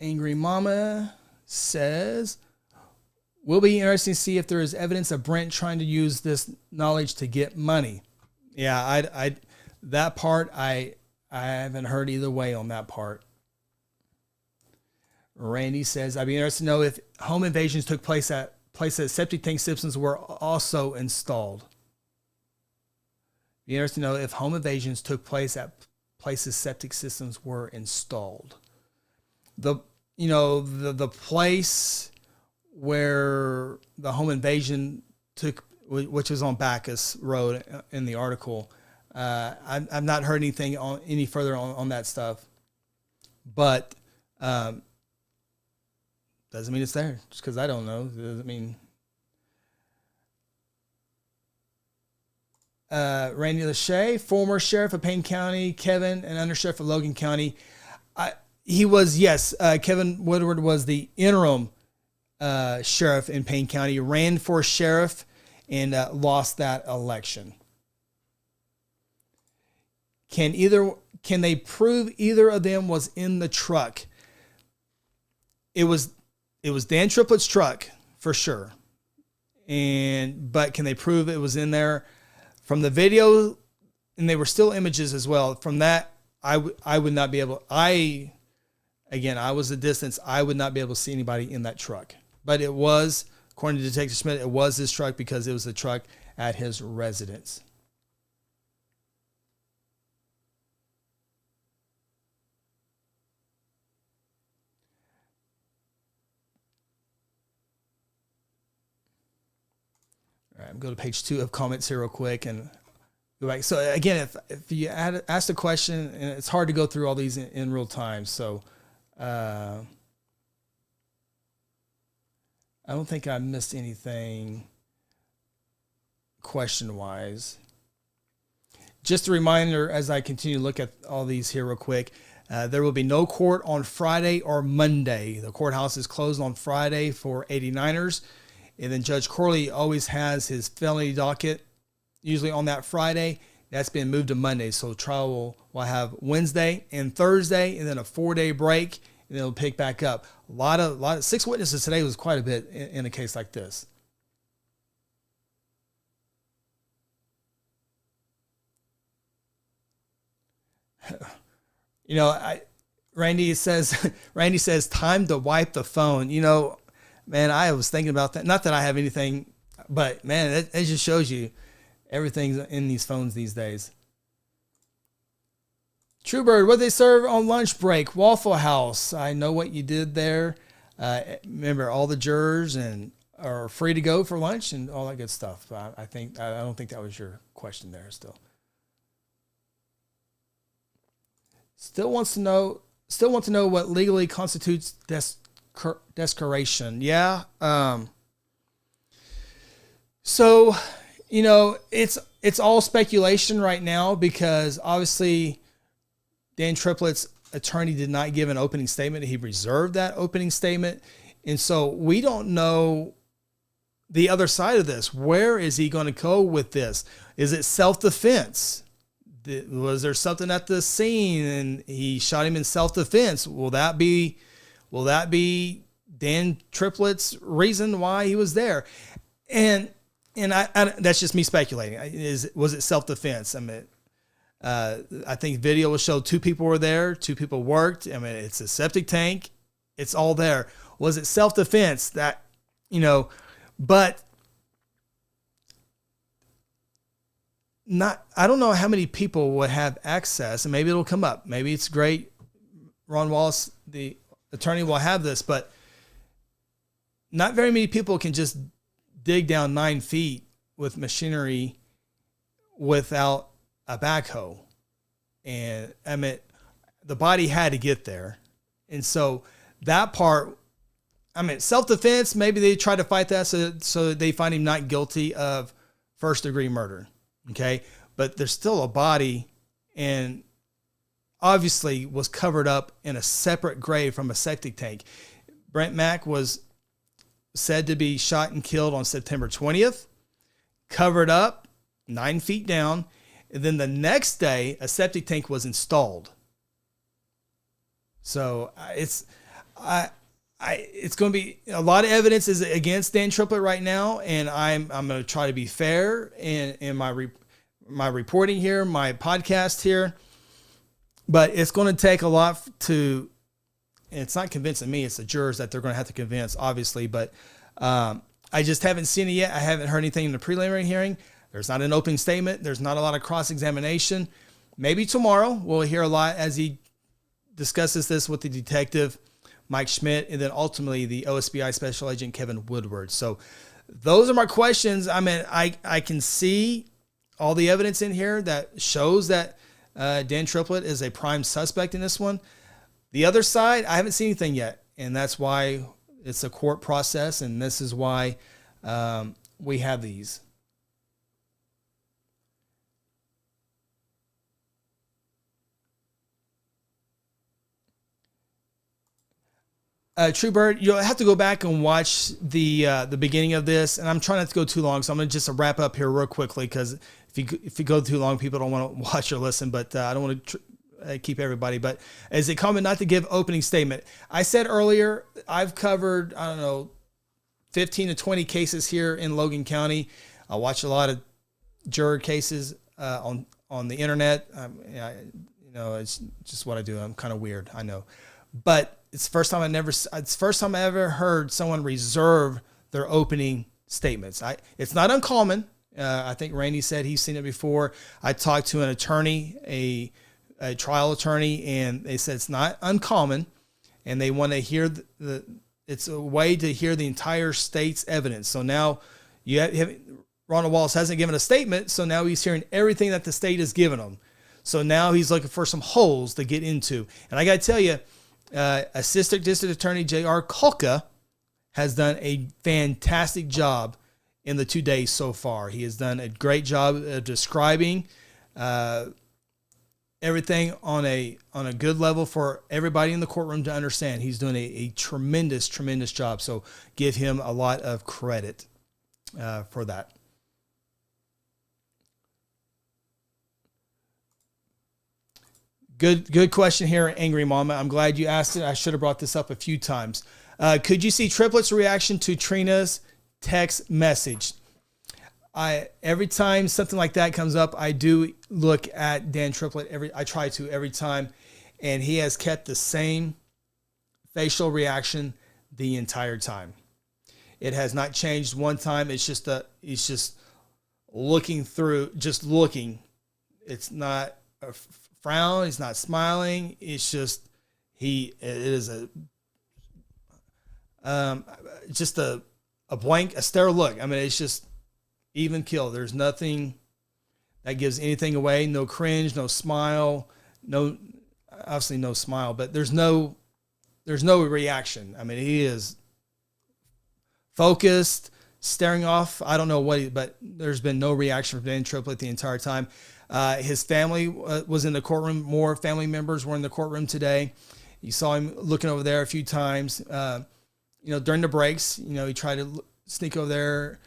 Angry Mama says, will be interesting to see if there is evidence of Brent trying to use this knowledge to get money. Yeah, I that part I haven't heard either way on that part. Randy says, I'd be interested to know if home invasions took place at places septic tank systems were also installed. Be interesting to know if home invasions took place at places septic systems were installed. The place where the home invasion took, which is on Bacchus Road in the article, I've not heard anything any further on that stuff, but doesn't mean it's there. Just because I don't know doesn't mean. Randy Lachey, former sheriff of Payne County, Kevin, and undersheriff of Logan County. Kevin Woodward was the interim sheriff in Payne County, ran for sheriff, and lost that election. Can they prove either of them was in the truck? It was Dan Triplett's truck for sure. But can they prove it was in there? From the video, and they were still images as well. From that, I would not be able. I was a distance. I would not be able to see anybody in that truck. But it was, according to Detective Schmidt, it was his truck because it was the truck at his residence. All right, I'm going to page 2 of comments here real quick and go back. So again, if you ask a question, and it's hard to go through all these in real time, so I don't think I missed anything question-wise. Just a reminder, as I continue to look at all these here real quick, there will be no court on Friday or Monday. The courthouse is closed on Friday for 89ers. And then Judge Corley always has his felony docket, usually on that Friday. That's been moved to Monday. So trial will have Wednesday and Thursday, and then a 4-day break, and then it'll pick back up. A lot of 6 witnesses today was quite a bit in a case like this. Randy says time to wipe the phone. Man, I was thinking about that. Not that I have anything, but man, it just shows you everything's in these phones these days. Truebird, what they serve on lunch break? Waffle House. I know what you did there. Remember, all the jurors are free to go for lunch and all that good stuff. I don't think that was your question there. Still want to know what legally constitutes desecration. Yeah. So, it's all speculation right now because obviously Dan Triplett's attorney did not give an opening statement. He reserved that opening statement. And so we don't know the other side of this. Where is he going to go with this? Is it self-defense? Was there something at the scene and he shot him in self-defense? Will that be Dan Triplett's reason why he was there? And I that's just me speculating. Was it self-defense? I mean, I think video will show 2 people were there, 2 people worked. I mean, it's a septic tank. It's all there. Was it self-defense that, but I don't know how many people would have access, and maybe it'll come up. Maybe it's great. Ron Wallace, the attorney, will have this, but not very many people can just dig down 9 feet with machinery without a backhoe. And I mean, the body had to get there. And so that part, I mean, self-defense, maybe they try to fight that so they find him not guilty of first-degree murder. Okay. But there's still a body and obviously was covered up in a separate grave from a septic tank. Brent Mack was said to be shot and killed on September 20th, covered up 9 feet down. And then the next day, a septic tank was installed. So it's going to be a lot of evidence is against Dan Triplett right now. And I'm going to try to be fair in my reporting here, my podcast here, but it's going to take a lot to, and it's not convincing me, it's the jurors that they're going to have to convince, obviously, but I just haven't seen it yet. I haven't heard anything in the preliminary hearing. There's not an opening statement. There's not a lot of cross-examination. Maybe tomorrow we'll hear a lot as he discusses this with the detective, Mike Schmidt, and then ultimately the OSBI Special Agent Kevin Woodward. So those are my questions. I mean, I can see all the evidence in here that shows that Dan Triplett is a prime suspect in this one. The other side, I haven't seen anything yet, and that's why it's a court process, and this is why we have these. True Bird, you'll have to go back and watch the beginning of this, and I'm trying not to go too long, so I'm going to just wrap up here real quickly, because if you go too long, people don't want to watch or listen, but I don't want to keep everybody. But as a comment not to give opening statement, I said earlier, I've covered, 15 to 20 cases here in Logan County. I watch a lot of juror cases on the internet. It's just what I do. I'm kind of weird, I know. But it's the first time I ever heard someone reserve their opening statements. It's not uncommon. I think Randy said he's seen it before. I talked to an attorney, a trial attorney, and they said it's not uncommon, and they want to hear it's a way to hear the entire state's evidence. So now Ronald Wallace hasn't given a statement, so now he's hearing everything that the state has given him. So now he's looking for some holes to get into. And I got to tell you, Assistant District Attorney J.R. Kulka has done a fantastic job in the 2 days so far. He has done a great job of describing everything on a good level for everybody in the courtroom to understand. He's doing a tremendous job. So give him a lot of credit for that. Good question here, Angry Mama. I'm glad you asked it. I should have brought this up a few times. Could you see Triplett's reaction to Trina's text message? Every time something like that comes up, I do look at Dan Triplett. I try to every time, and he has kept the same facial reaction the entire time. It has not changed one time. It's just he's just looking through, just looking. It's not a frown. He's not smiling. It's just it is just a blank, a stare look. I mean, it's just even kill. There's nothing that gives anything away. No cringe, no smile, obviously no smile, but there's no reaction. I mean, he is focused, staring off. I don't know but there's been no reaction from Dan Triplett the entire time. His family was in the courtroom. More family members were in the courtroom today. You saw him looking over there a few times. During the breaks, he tried to sneak over there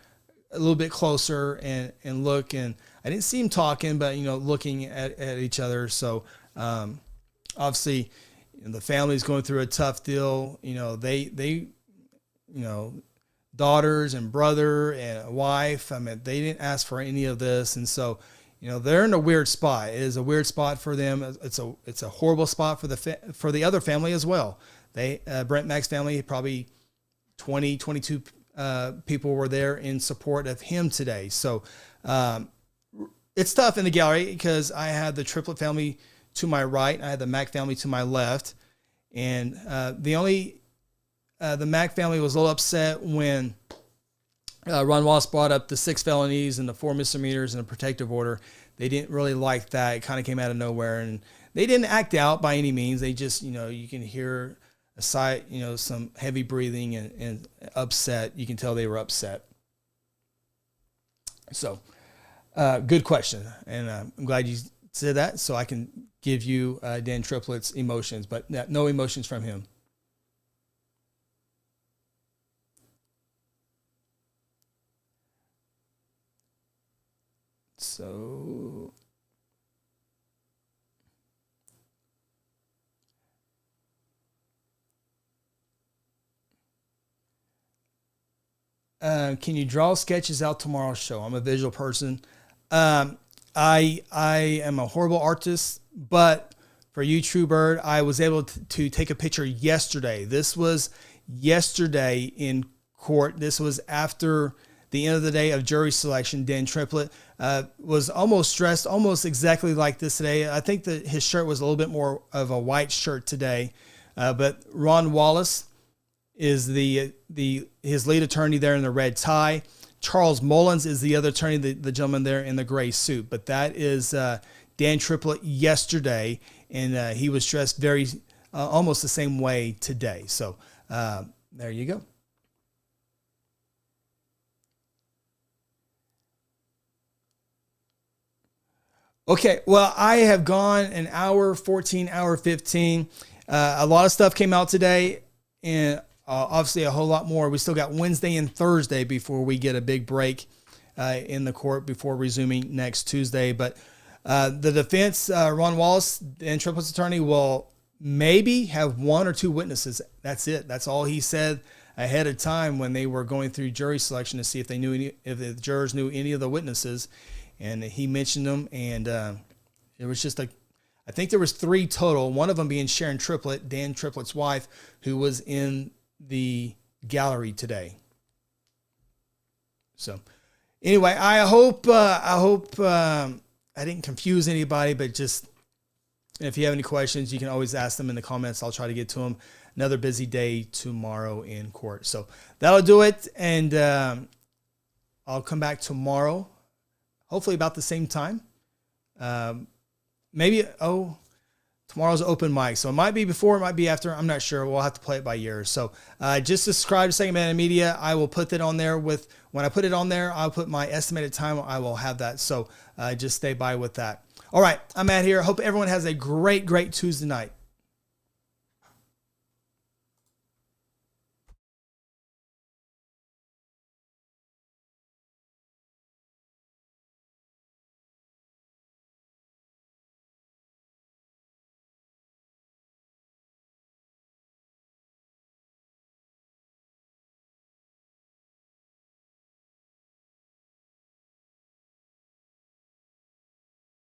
a little bit closer and look. And I didn't see him talking, but, looking at each other. So, obviously, the family's going through a tough deal. They daughters and brother and a wife. I mean, they didn't ask for any of this. And so, they're in a weird spot. It is a weird spot for them. It's a horrible spot for the other family as well. Brent Mack's family, probably 22 people were there in support of him today. So it's tough in the gallery because I had the Triplett family to my right. I had the Mack family to my left. And the Mack family was a little upset when Ron Wallace brought up the 6 felonies and the 4 misdemeanors and a protective order. They didn't really like that. It kind of came out of nowhere, and they didn't act out by any means. They just, you can hear a sigh, some heavy breathing and upset. You can tell they were upset. So, good question. And I'm glad you said that so I can give you Dan Triplett's emotions, but no emotions from him. So, can you draw sketches out tomorrow's show? I'm a visual person. I am a horrible artist, but for you, True Bird, I was able to take a picture yesterday. This was yesterday in court. This was after the end of the day of jury selection, Dan Triplett was almost dressed almost exactly like this today. I think that his shirt was a little bit more of a white shirt today, but Ron Wallace is his lead attorney there in the red tie. Charles Mullins is the other attorney, the gentleman there in the gray suit. But that is Dan Triplett yesterday, and he was dressed very almost the same way today. So there you go. Okay, well, I have gone an hour, 14, hour 15. A lot of stuff came out today, and obviously a whole lot more. We still got Wednesday and Thursday before we get a big break in the court before resuming next Tuesday. But the defense, Ron Wallace, Dan Triplett's attorney, will maybe have one or two witnesses. That's it. That's all he said ahead of time when they were going through jury selection to see if if the jurors knew any of the witnesses. And he mentioned them, and it was just I think there was 3 total, one of them being Sharon Triplett, Dan Triplett's wife, who was in the gallery today. So anyway, I hope I didn't confuse anybody, but just if you have any questions, you can always ask them in the comments. I'll try to get to them. Another busy day tomorrow in court. So that'll do it, and I'll come back tomorrow. Hopefully about the same time. Maybe, tomorrow's open mic. So it might be before, it might be after. I'm not sure. We'll have to play it by ear. So just subscribe to Second Man Media. I will put that on there when I put it on there, I'll put my estimated time. I will have that. So just stay by with that. All right. I'm Matt here. Hope everyone has a great, great Tuesday night.